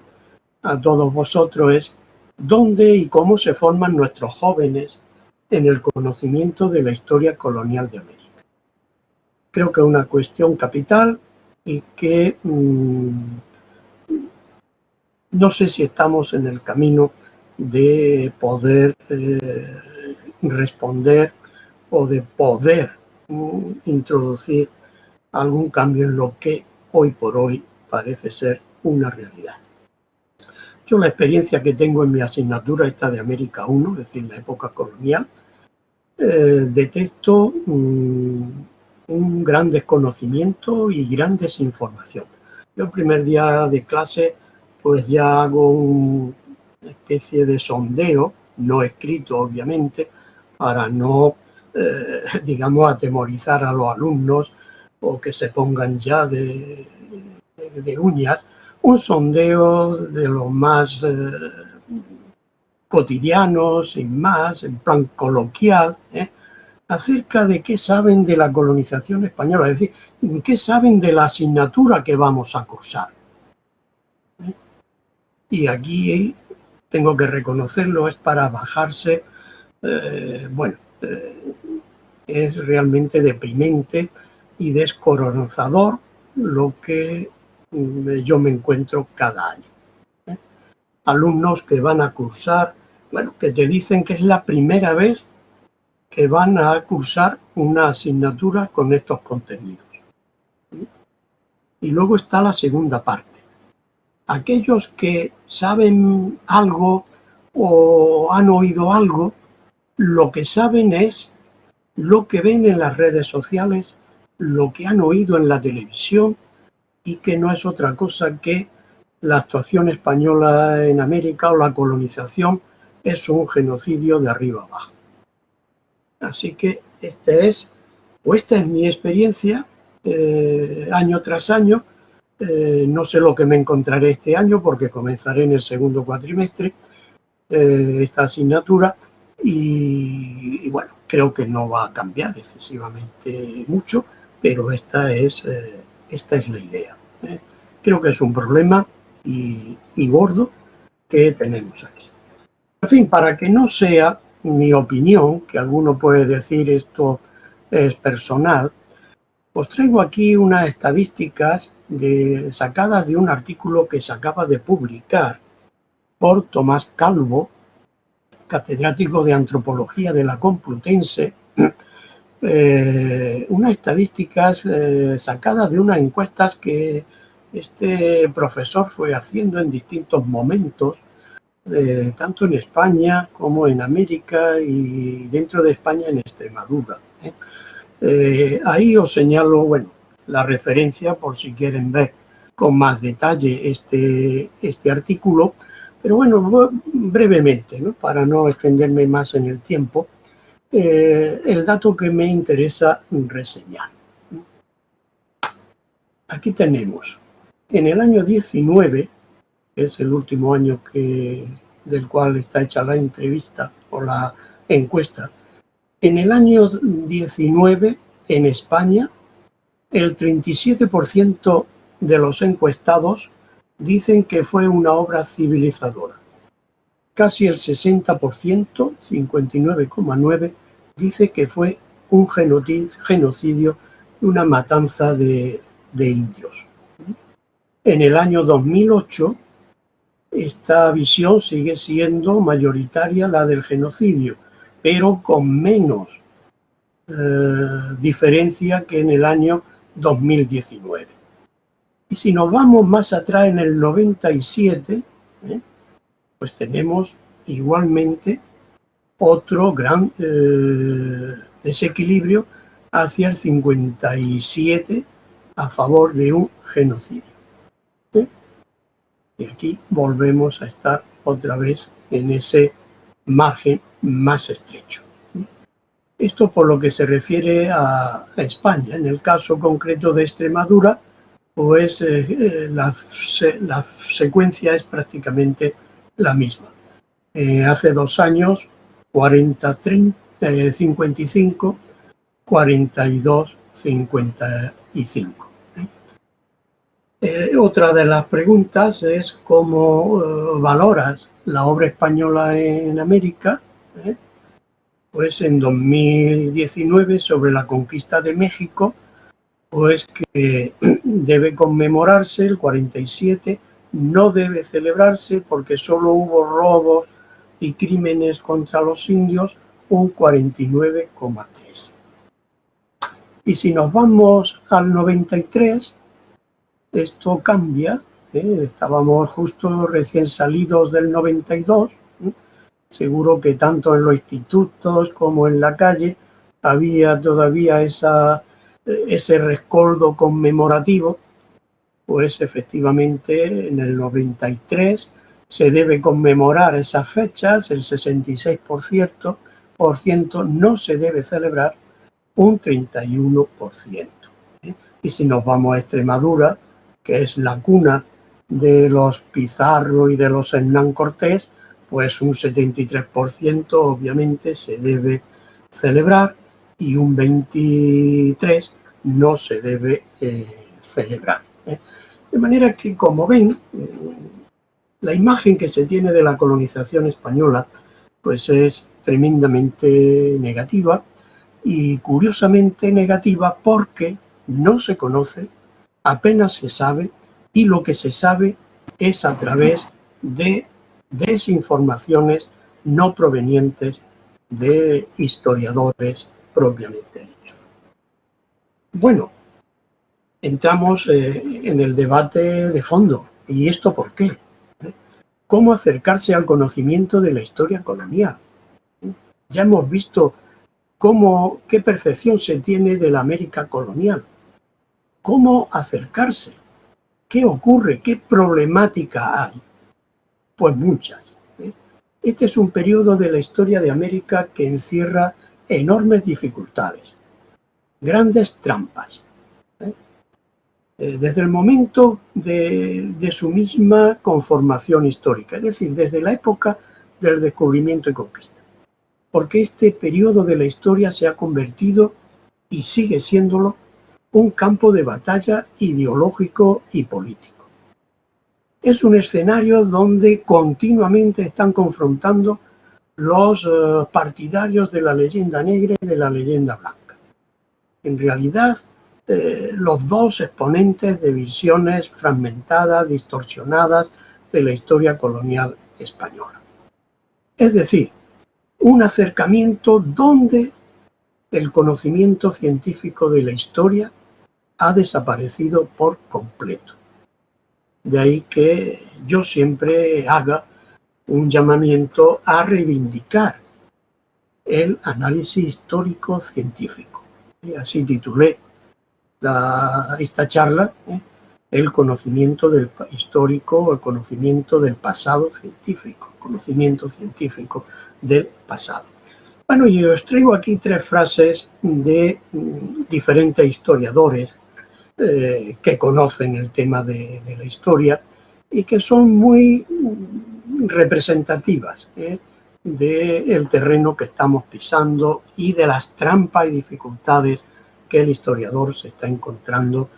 a todos vosotros es: ¿dónde y cómo se forman nuestros jóvenes en el conocimiento de la historia colonial de América? Creo que es una cuestión capital y que no sé si estamos en el camino de poder responder o de poder introducir algún cambio en lo que hoy por hoy parece ser una realidad. Yo la experiencia que tengo en mi asignatura, esta de América 1, es decir, la época colonial, detecto un gran desconocimiento y gran desinformación. Yo el primer día de clase pues ya hago una especie de sondeo, no escrito obviamente, para no, digamos, atemorizar a los alumnos o que se pongan ya de uñas, un sondeo de lo más cotidiano, sin más, en plan coloquial, acerca de qué saben de la colonización española, es decir, qué saben de la asignatura que vamos a cursar. Y aquí tengo que reconocerlo, es para bajarse, es realmente deprimente y descorazonador lo que yo me encuentro cada año. Alumnos que van a cursar, que te dicen que es la primera vez que van a cursar una asignatura con estos contenidos. Y luego está la segunda parte. Aquellos que saben algo o han oído algo, lo que saben es lo que ven en las redes sociales, lo que han oído en la televisión, y que no es otra cosa que la actuación española en América o la colonización es un genocidio de arriba abajo. Así que esta es mi experiencia año tras año. No sé lo que me encontraré este año porque comenzaré en el segundo cuatrimestre esta asignatura y bueno, creo que no va a cambiar excesivamente mucho, pero esta es la idea. Creo que es un problema y gordo que tenemos aquí. En fin, para que no sea mi opinión, que alguno puede decir esto es personal, os traigo aquí unas estadísticas sacadas de un artículo que se acaba de publicar por Tomás Calvo, catedrático de Antropología de la Complutense, unas estadísticas sacadas de unas encuestas que este profesor fue haciendo en distintos momentos, tanto en España como en América y dentro de España en Extremadura. Ahí os señalo, bueno, la referencia por si quieren ver con más detalle este artículo, pero bueno, brevemente, ¿no? Para no extenderme más en el tiempo, el dato que me interesa reseñar. Aquí tenemos, en el año 19, que es el último año del cual está hecha la entrevista o la encuesta, en el año 19, en España, el 37% de los encuestados dicen que fue una obra civilizadora. Casi el 60%, 59,9%, dice que fue un genocidio, una matanza de indios. En el año 2008, esta visión sigue siendo mayoritaria, la del genocidio, pero con menos diferencia que en el año 2019. Y si nos vamos más atrás, en el 97, pues tenemos igualmente otro gran desequilibrio hacia el 57 a favor de un genocidio. Y aquí volvemos a estar otra vez en ese margen más estrecho. Esto por lo que se refiere a España. En el caso concreto de Extremadura, pues la secuencia es prácticamente la misma. Hace 2 años, 55, 42, 55. Otra de las preguntas es cómo valoras la obra española en América. Pues en 2019, sobre la conquista de México, pues que debe conmemorarse el 47, no debe celebrarse porque solo hubo robos y crímenes contra los indios, un 49,3. Y si nos vamos al 93, esto cambia, estábamos justo recién salidos del 92, seguro que tanto en los institutos como en la calle había todavía ese rescoldo conmemorativo. Pues efectivamente en el 93 se debe conmemorar esas fechas, el 66% no se debe celebrar, un 31%. Y si nos vamos a Extremadura, que es la cuna de los Pizarro y de los Hernán Cortés, pues un 73% obviamente se debe celebrar y un 23% no se debe celebrar. De manera que, como ven, la imagen que se tiene de la colonización española pues es tremendamente negativa y curiosamente negativa porque no se conoce, apenas se sabe, y lo que se sabe es a través de desinformaciones no provenientes de historiadores propiamente dichos. Bueno, entramos en el debate de fondo. ¿Y esto por qué? ¿Cómo acercarse al conocimiento de la historia colonial? Ya hemos visto qué percepción se tiene de la América colonial. ¿Cómo acercarse? ¿Qué ocurre? ¿Qué problemática hay? Pues muchas. Este es un periodo de la historia de América que encierra enormes dificultades, grandes trampas. Desde el momento de su misma conformación histórica, es decir, desde la época del descubrimiento y conquista. Porque este periodo de la historia se ha convertido, y sigue siéndolo, un campo de batalla ideológico y político. Es un escenario donde continuamente están confrontando los partidarios de la leyenda negra y de la leyenda blanca. En realidad, los dos exponentes de visiones fragmentadas, distorsionadas de la historia colonial española. Es decir, un acercamiento donde el conocimiento científico de la historia ha desaparecido por completo. De ahí que yo siempre haga un llamamiento a reivindicar el análisis histórico científico. Y así titulé esta charla, el conocimiento del histórico, el conocimiento del pasado científico, conocimiento científico del pasado. Bueno, y os traigo aquí 3 frases de diferentes historiadores que conocen el tema de la historia y que son muy representativas del terreno que estamos pisando y de las trampas y dificultades que el historiador se está encontrando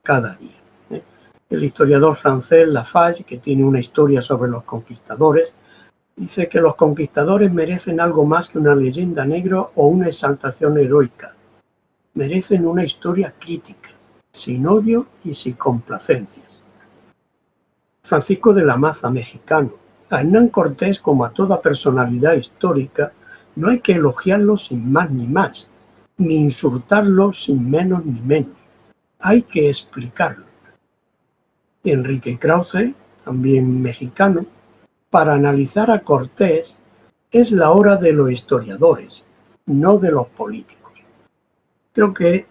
cada día. El historiador francés Lafargue, que tiene una historia sobre los conquistadores, dice que los conquistadores merecen algo más que una leyenda negra o una exaltación heroica. Merecen una historia crítica, sin odio y sin complacencias. Francisco de la Maza, mexicano. A Hernán Cortés, como a toda personalidad histórica, no hay que elogiarlo sin más ni más, ni insultarlo sin menos ni menos. Hay que explicarlo. Enrique Krause, también mexicano, para analizar a Cortés es la hora de los historiadores, no de los políticos. Creo que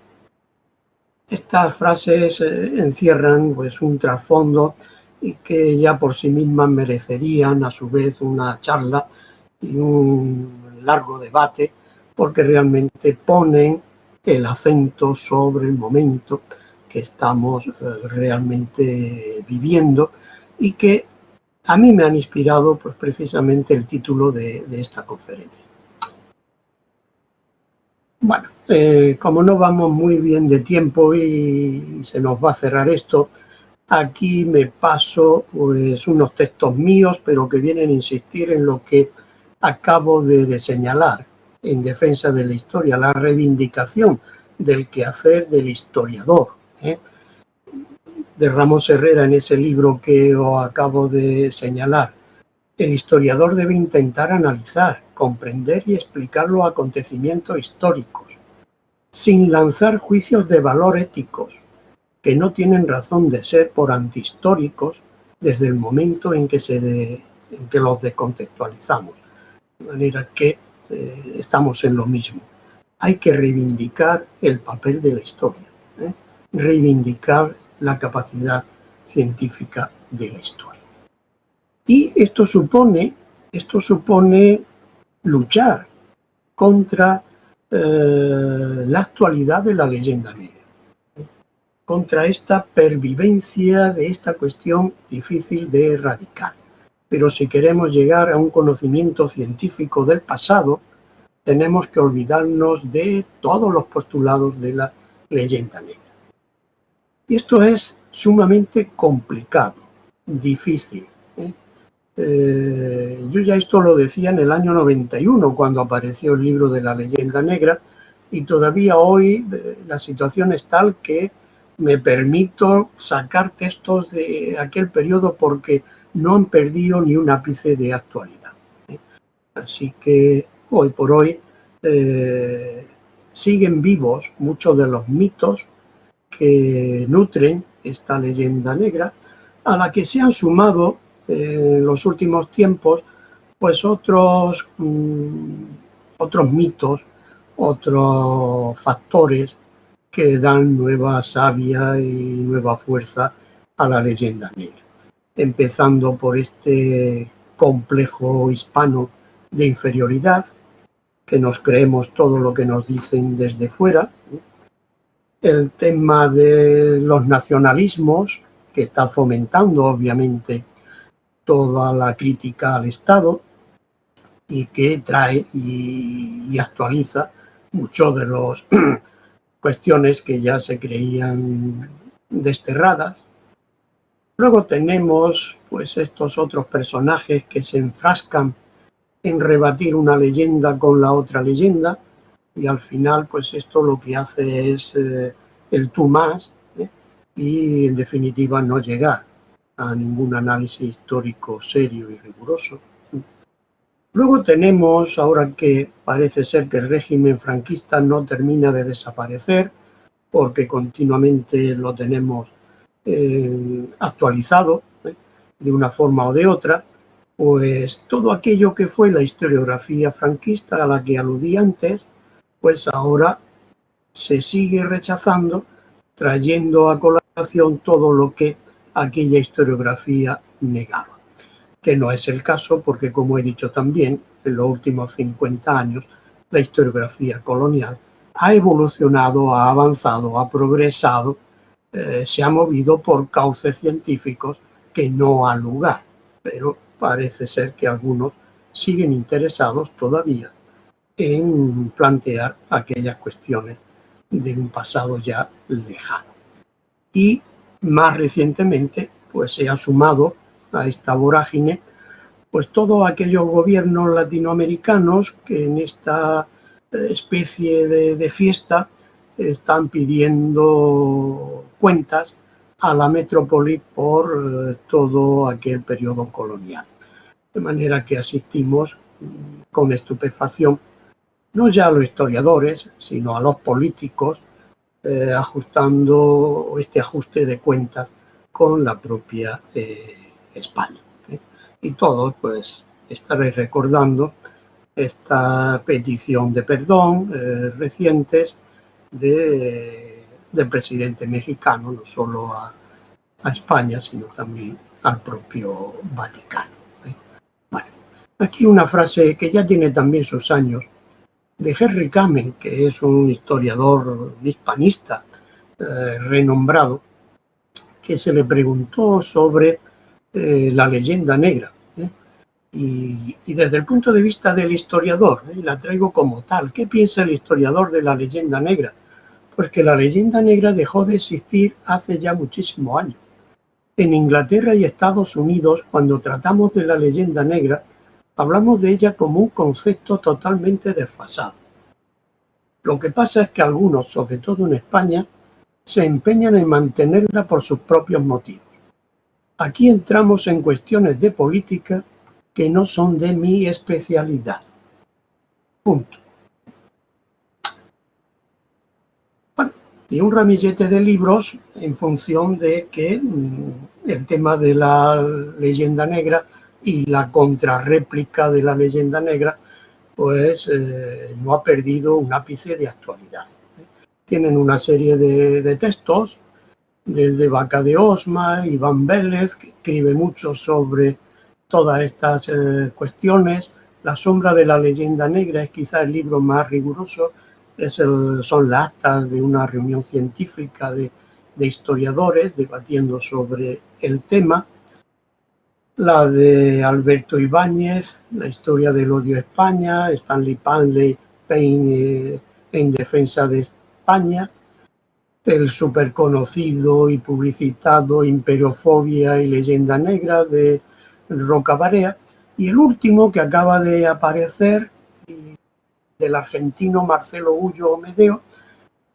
estas frases encierran pues, un trasfondo y que ya por sí mismas merecerían a su vez una charla y un largo debate, porque realmente ponen el acento sobre el momento que estamos realmente viviendo y que a mí me han inspirado pues, precisamente el título de esta conferencia. Bueno, como no vamos muy bien de tiempo y se nos va a cerrar esto, aquí me paso pues, unos textos míos, pero que vienen a insistir en lo que acabo de señalar en defensa de la historia, la reivindicación del quehacer del historiador. De Ramos Herrera, en ese libro que os acabo de señalar. El historiador debe intentar analizar, comprender y explicar los acontecimientos históricos, sin lanzar juicios de valor éticos, que no tienen razón de ser por antihistóricos desde el momento en que los descontextualizamos. De manera que estamos en lo mismo. Hay que reivindicar el papel de la historia, reivindicar la capacidad científica de la historia. Y esto supone luchar contra la actualidad de la leyenda negra, contra esta pervivencia de esta cuestión difícil de erradicar. Pero si queremos llegar a un conocimiento científico del pasado, tenemos que olvidarnos de todos los postulados de la leyenda negra. Y esto es sumamente complicado, difícil. Yo ya esto lo decía en el año 91, cuando apareció el libro de la leyenda negra, y todavía hoy la situación es tal que me permito sacar textos de aquel periodo porque no han perdido ni un ápice de actualidad. Así que hoy por hoy siguen vivos muchos de los mitos que nutren esta leyenda negra, a la que se han sumado en los últimos tiempos pues otros mitos, otros factores que dan nueva savia y nueva fuerza a la leyenda negra. Empezando por este complejo hispano de inferioridad, que nos creemos todo lo que nos dicen desde fuera, el tema de los nacionalismos, que está fomentando obviamente toda la crítica al Estado y que trae y actualiza muchas de las cuestiones que ya se creían desterradas. Luego tenemos pues estos otros personajes que se enfrascan en rebatir una leyenda con la otra leyenda, y al final pues esto lo que hace es el tú más, y en definitiva no llegar a ningún análisis histórico serio y riguroso. Luego tenemos, ahora que parece ser que el régimen franquista no termina de desaparecer, porque continuamente lo tenemos actualizado de una forma o de otra, pues todo aquello que fue la historiografía franquista a la que aludí antes, pues ahora se sigue rechazando, trayendo a colación todo lo que aquella historiografía negaba, que no es el caso porque, como he dicho también, en los últimos 50 años la historiografía colonial ha evolucionado, ha avanzado, ha progresado, se ha movido por cauces científicos que no han lugar, pero parece ser que algunos siguen interesados todavía en plantear aquellas cuestiones de un pasado ya lejano. Y más recientemente, pues se ha sumado a esta vorágine pues todos aquellos gobiernos latinoamericanos que en esta especie de fiesta están pidiendo cuentas a la metrópoli por todo aquel periodo colonial. De manera que asistimos con estupefacción no ya a los historiadores, sino a los políticos, ajustando este ajuste de cuentas con la propia España. Y todos, pues, estaréis recordando esta petición de perdón recientes del presidente mexicano, no solo a España, sino también al propio Vaticano. Bueno, aquí una frase que ya tiene también sus años, de Henry Kamen, que es un historiador hispanista renombrado, que se le preguntó sobre la leyenda negra. Y desde el punto de vista del historiador, la traigo como tal. ¿Qué piensa el historiador de la leyenda negra? Pues que la leyenda negra dejó de existir hace ya muchísimos años. En Inglaterra y Estados Unidos, cuando tratamos de la leyenda negra, hablamos de ella como un concepto totalmente desfasado. Lo que pasa es que algunos, sobre todo en España, se empeñan en mantenerla por sus propios motivos. Aquí entramos en cuestiones de política que no son de mi especialidad. Punto. Bueno, y un ramillete de libros en función de que el tema de la leyenda negra y la contrarréplica de la leyenda negra pues no ha perdido un ápice de actualidad. Tienen una serie de textos, desde Vaca de Osma, Iván Vélez, que escribe mucho sobre todas estas cuestiones. La sombra de la leyenda negra es quizá el libro más riguroso, son las actas de una reunión científica de historiadores debatiendo sobre el tema. La de Alberto Ibáñez, La historia del odio a España, Stanley Payne en defensa de España, el superconocido y publicitado Imperiofobia y leyenda negra de Roca Barea, y el último que acaba de aparecer del argentino Marcelo Ullo Medeo,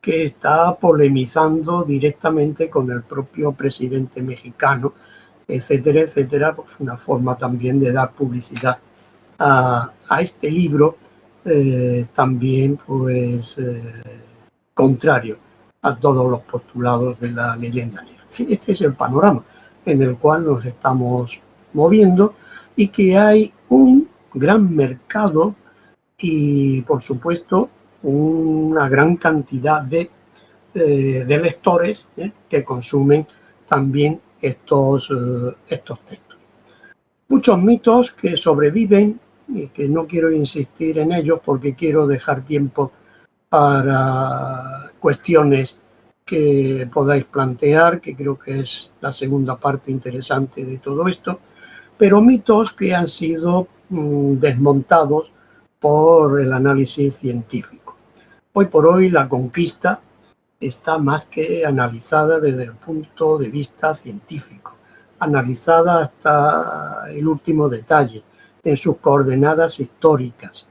que está polemizando directamente con el propio presidente mexicano, etcétera, etcétera. Pues una forma también de dar publicidad a este libro, también pues contrario a todos los postulados de la leyenda negra. Sí, este es el panorama en el cual nos estamos moviendo y que hay un gran mercado y, por supuesto, una gran cantidad de lectores que consumen también estos textos. Muchos mitos que sobreviven y que no quiero insistir en ellos porque quiero dejar tiempo para cuestiones que podáis plantear, que creo que es la segunda parte interesante de todo esto, pero mitos que han sido desmontados por el análisis científico. Hoy por hoy la conquista está más que analizada desde el punto de vista científico, analizada hasta el último detalle, en sus coordenadas históricas.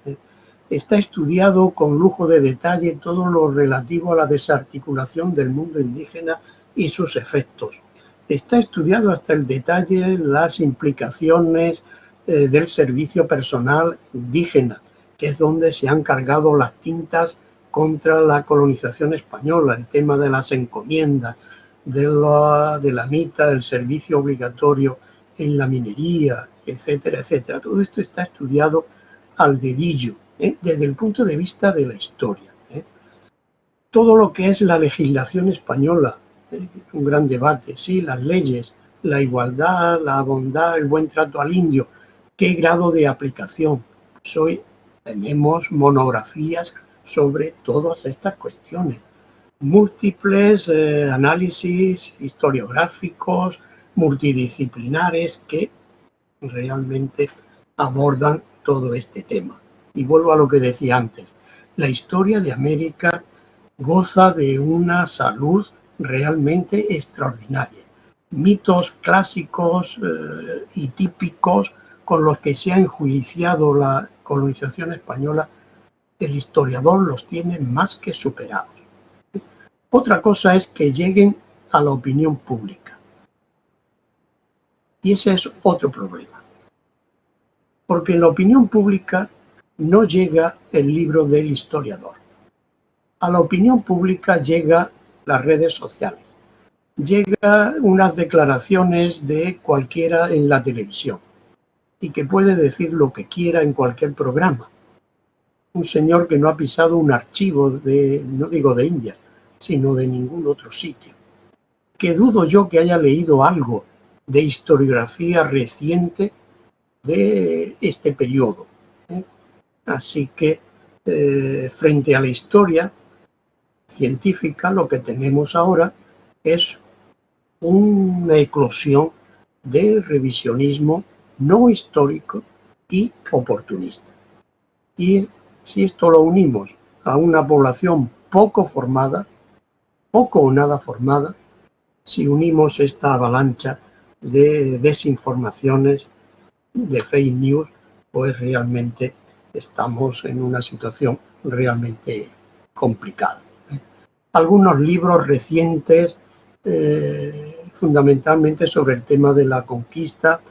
Está estudiado con lujo de detalle todo lo relativo a la desarticulación del mundo indígena y sus efectos. Está estudiado hasta el detalle las implicaciones del servicio personal indígena, que es donde se han cargado las tintas contra la colonización española, el tema de las encomiendas, de la mitad, el servicio obligatorio en la minería, etcétera, etcétera. Todo esto está estudiado al dedillo, desde el punto de vista de la historia. Todo lo que es la legislación española, es un gran debate, sí, las leyes, la igualdad, la bondad, el buen trato al indio, ¿qué grado de aplicación? Pues hoy tenemos monografías sobre todas estas cuestiones, múltiples análisis historiográficos, multidisciplinares que realmente abordan todo este tema. Y vuelvo a lo que decía antes, la historia de América goza de una salud realmente extraordinaria. Mitos clásicos y típicos con los que se ha enjuiciado la colonización española, el historiador los tiene más que superados. Otra cosa es que lleguen a la opinión pública. Y ese es otro problema. Porque en la opinión pública no llega el libro del historiador. A la opinión pública llega las redes sociales. Llega unas declaraciones de cualquiera en la televisión y que puede decir lo que quiera en cualquier programa. Un señor que no ha pisado un archivo no digo de Indias, sino de ningún otro sitio. Que dudo yo que haya leído algo de historiografía reciente de este periodo. Así que frente a la historia científica, lo que tenemos ahora es una eclosión de revisionismo no histórico y oportunista. Y si esto lo unimos a una población poco formada, poco o nada formada, si unimos esta avalancha de desinformaciones, de fake news, pues realmente estamos en una situación realmente complicada. Algunos libros recientes, fundamentalmente sobre el tema de la conquista,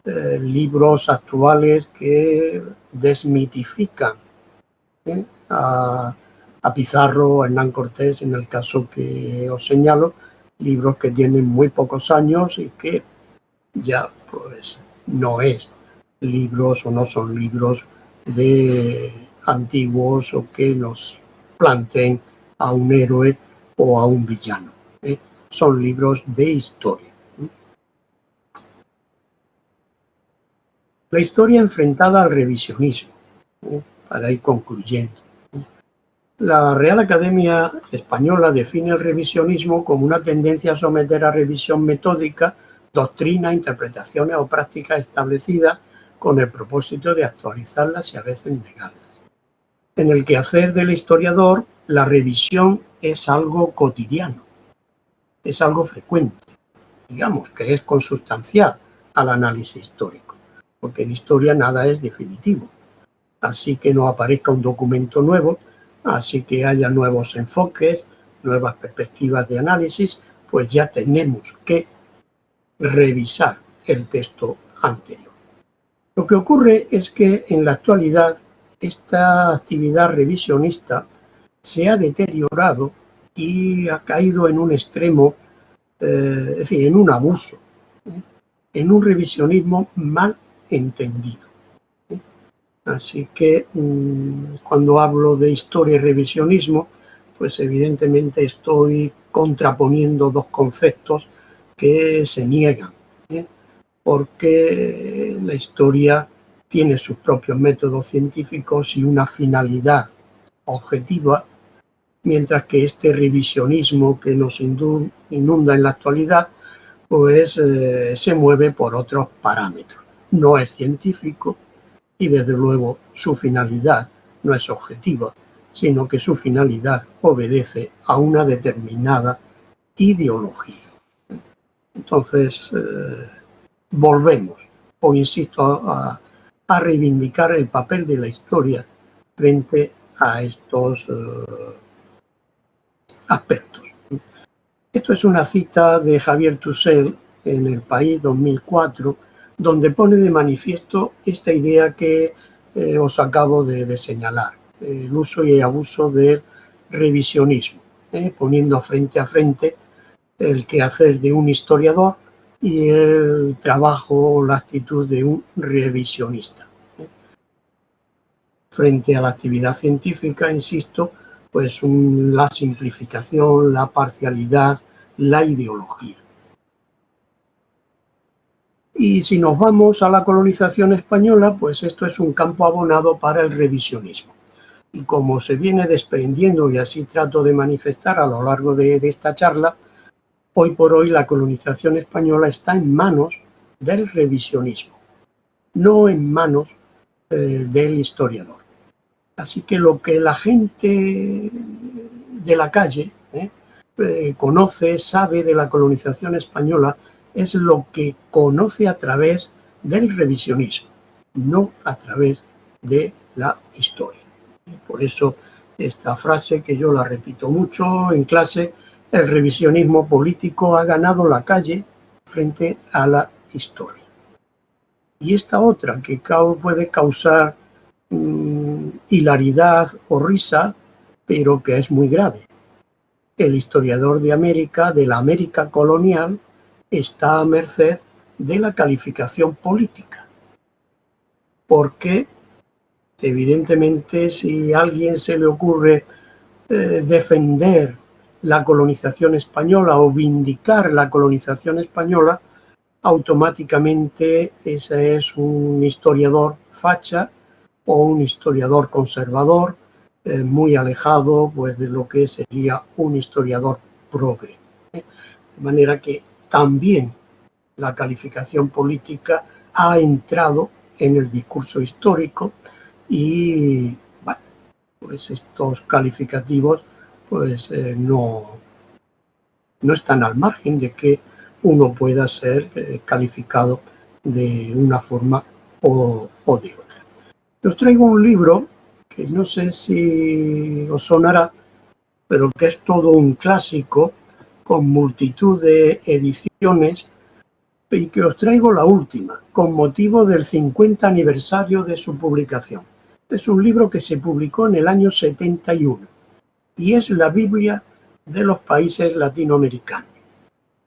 libros actuales que desmitifican a Pizarro, a Hernán Cortés, en el caso que os señalo, libros que tienen muy pocos años y que ya pues no es libros o no son libros de antiguos o que nos planteen a un héroe o a un villano. Son libros de historia. La historia enfrentada al revisionismo, para ir concluyendo. La Real Academia Española define el revisionismo como una tendencia a someter a revisión metódica doctrinas, interpretaciones o prácticas establecidas con el propósito de actualizarlas y a veces negarlas. En el quehacer del historiador, la revisión es algo cotidiano, es algo frecuente, digamos que es consustancial al análisis histórico, porque en historia nada es definitivo. Así que no aparezca un documento nuevo, así que haya nuevos enfoques, nuevas perspectivas de análisis, pues ya tenemos que revisar el texto anterior. Lo que ocurre es que en la actualidad esta actividad revisionista se ha deteriorado y ha caído en un extremo, es decir, en un abuso, en un revisionismo mal entendido. Así que cuando hablo de historia y revisionismo, pues evidentemente estoy contraponiendo dos conceptos que se niegan, porque la historia tiene sus propios métodos científicos y una finalidad objetiva, mientras que este revisionismo que nos inunda en la actualidad, pues se mueve por otros parámetros. No es científico y desde luego su finalidad no es objetiva, sino que su finalidad obedece a una determinada ideología. Entonces, volvemos, o insisto, a reivindicar el papel de la historia frente a estos aspectos. Esto es una cita de Javier Tussell en El País 2004, donde pone de manifiesto esta idea que os acabo de señalar, el uso y abuso del revisionismo, poniendo frente a frente el quehacer de un historiador y el trabajo o la actitud de un revisionista. Frente a la actividad científica, insisto, pues la simplificación, la parcialidad, la ideología. Y si nos vamos a la colonización española, pues esto es un campo abonado para el revisionismo. Y como se viene desprendiendo, y así trato de manifestar a lo largo de esta charla, hoy por hoy la colonización española está en manos del revisionismo, no en manos del historiador. Así que lo que la gente de la calle conoce, sabe de la colonización española, es lo que conoce a través del revisionismo, no a través de la historia. Por eso esta frase, que yo la repito mucho en clase, el revisionismo político ha ganado la calle frente a la historia. Y esta otra, que puede causar hilaridad o risa, pero que es muy grave. El historiador de América, de la América colonial, está a merced de la calificación política. Porque, evidentemente, si a alguien se le ocurre defender la colonización española o vindicar la colonización española, automáticamente ese es un historiador facha o un historiador conservador, muy alejado pues, de lo que sería un historiador progre. De manera que también la calificación política ha entrado en el discurso histórico y bueno, pues estos calificativos pues, no están al margen de que uno pueda ser calificado de una forma o de otra. Os traigo un libro que no sé si os sonará, pero que es todo un clásico con multitud de ediciones y que os traigo la última, con motivo del 50 aniversario de su publicación. Es un libro que se publicó en el año 71 y es la Biblia de los países latinoamericanos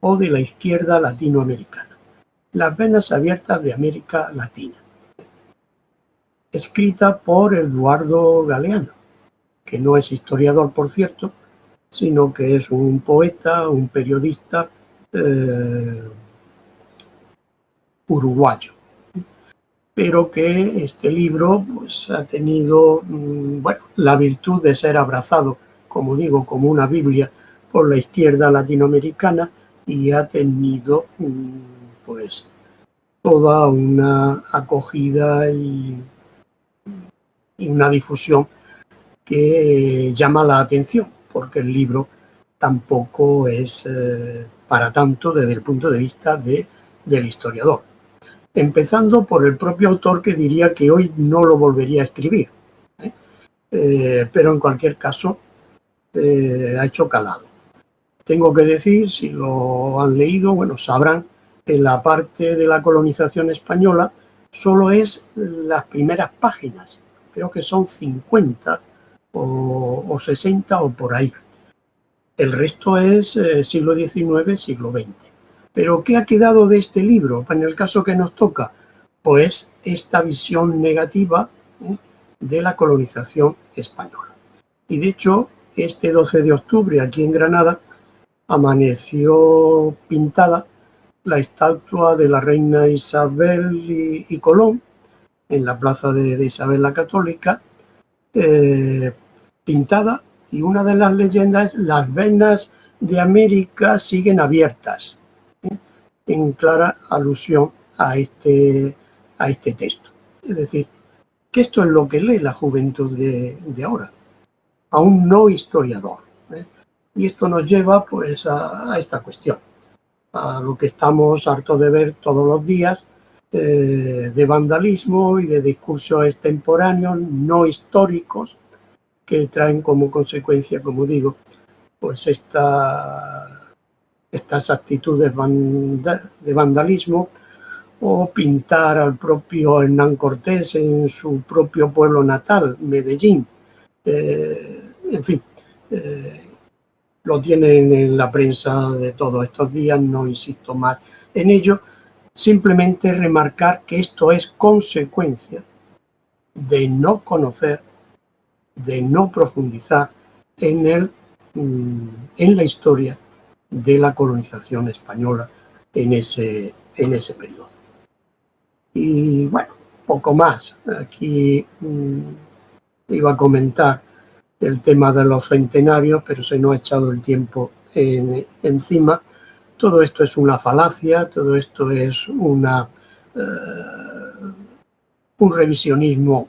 o de la izquierda latinoamericana, las venas abiertas de América Latina, escrita por Eduardo Galeano, que no es historiador, por cierto, sino que es un poeta, un periodista uruguayo, pero que este libro pues, ha tenido la virtud de ser abrazado, como digo, como una Biblia por la izquierda latinoamericana y ha tenido pues toda una acogida y una difusión que llama la atención, porque el libro tampoco es para tanto desde el punto de vista del historiador. Empezando por el propio autor, que diría que hoy no lo volvería a escribir, pero en cualquier caso ha hecho calado. Tengo que decir, si lo han leído, bueno, sabrán que la parte de la colonización española solo es las primeras páginas, creo que son 50 o 60 o por ahí. El resto es siglo XIX, siglo XX. ¿Pero qué ha quedado de este libro en el caso que nos toca? Pues esta visión negativa de la colonización española. Y de hecho, este 12 de octubre aquí en Granada amaneció pintada la estatua de la reina Isabel y Colón en la plaza de Isabel la Católica, pintada, y una de las leyendas es: las venas de América siguen abiertas, en clara alusión a este texto. Es decir, que esto es lo que lee la juventud de ahora, a un no historiador. Y esto nos lleva pues a esta cuestión, a lo que estamos hartos de ver todos los días, de vandalismo y de discursos extemporáneos, no históricos, que traen como consecuencia, como digo, pues estas actitudes de vandalismo, o pintar al propio Hernán Cortés en su propio pueblo natal, Medellín. En fin, lo tienen en la prensa de todos estos días, no insisto más en ello, simplemente remarcar que esto es consecuencia de no conocer, de no profundizar en la historia de la colonización española en ese periodo. Y bueno, poco más. Aquí iba a comentar el tema de los centenarios, pero se nos ha echado el tiempo encima. Todo esto es una falacia, todo esto es un revisionismo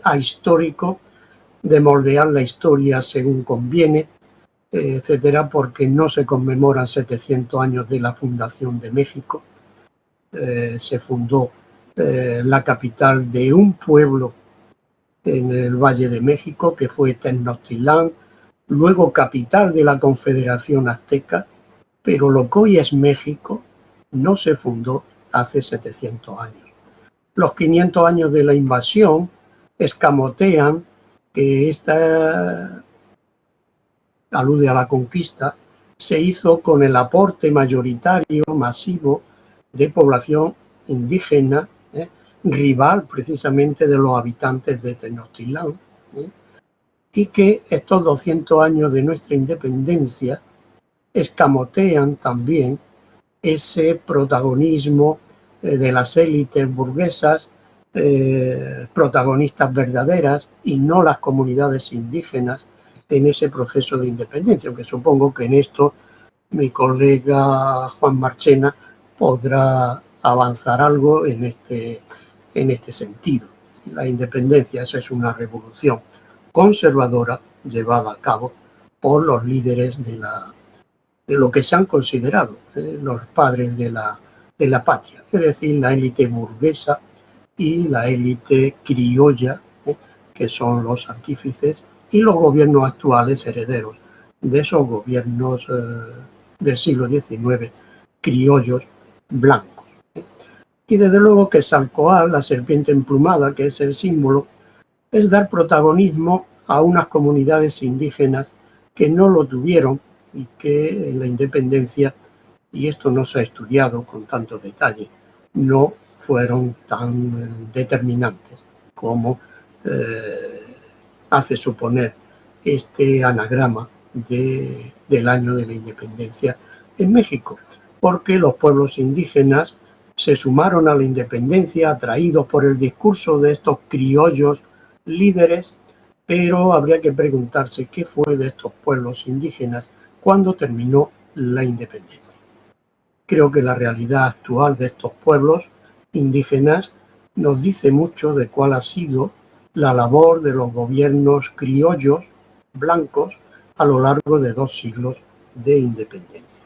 ahistórico, de moldear la historia según conviene, etcétera, porque no se conmemoran 700 años de la fundación de México. Se fundó la capital de un pueblo en el Valle de México, que fue Tenochtitlán, luego capital de la Confederación Azteca, pero lo que hoy es México no se fundó hace 700 años. Los 500 años de la invasión escamotean que esta alude a la conquista, se hizo con el aporte mayoritario, masivo, de población indígena, rival precisamente de los habitantes de Tenochtitlán, y que estos 200 años de nuestra independencia escamotean también ese protagonismo de las élites burguesas, protagonistas verdaderas, y no las comunidades indígenas en ese proceso de independencia, aunque supongo que en esto mi colega Juan Marchena podrá avanzar algo en este sentido. La independencia, esa es una revolución conservadora llevada a cabo por los líderes de lo que se han considerado los padres de la patria, es decir, la élite burguesa y la élite criolla, que son los artífices, y los gobiernos actuales herederos de esos gobiernos del siglo XIX, criollos blancos. Y desde luego que Salcoal, la serpiente emplumada, que es el símbolo, es dar protagonismo a unas comunidades indígenas que no lo tuvieron y que en la independencia, y esto no se ha estudiado con tanto detalle, no fueron tan determinantes como hace suponer este anagrama del año de la independencia en México, porque los pueblos indígenas se sumaron a la independencia atraídos por el discurso de estos criollos líderes, pero habría que preguntarse qué fue de estos pueblos indígenas cuando terminó la independencia. Creo que la realidad actual de estos pueblos indígenas nos dice mucho de cuál ha sido la labor de los gobiernos criollos blancos a lo largo de 2 siglos de independencia.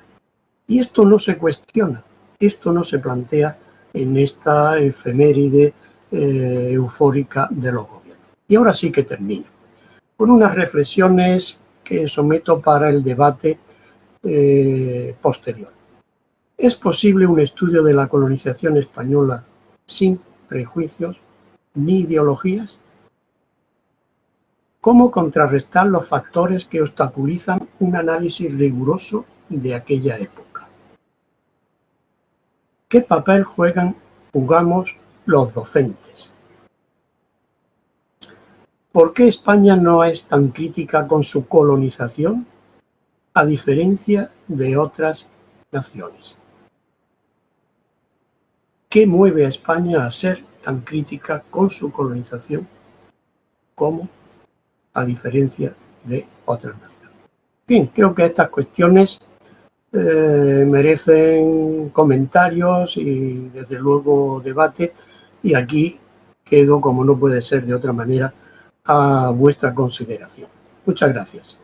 Y esto no se cuestiona, esto no se plantea en esta efeméride eufórica de los gobiernos. Y ahora sí que termino con unas reflexiones que someto para el debate posterior. ¿Es posible un estudio de la colonización española sin prejuicios ni ideologías? ¿Cómo contrarrestar los factores que obstaculizan un análisis riguroso de aquella época. ¿Qué papel jugamos los docentes? ¿Por qué España no es tan crítica con su colonización, a diferencia de otras naciones? ¿Qué mueve a España a ser tan crítica con su colonización como a diferencia de otras naciones? Bien, creo que estas cuestiones merecen comentarios y desde luego debate, y aquí quedo, como no puede ser de otra manera, a vuestra consideración. Muchas gracias.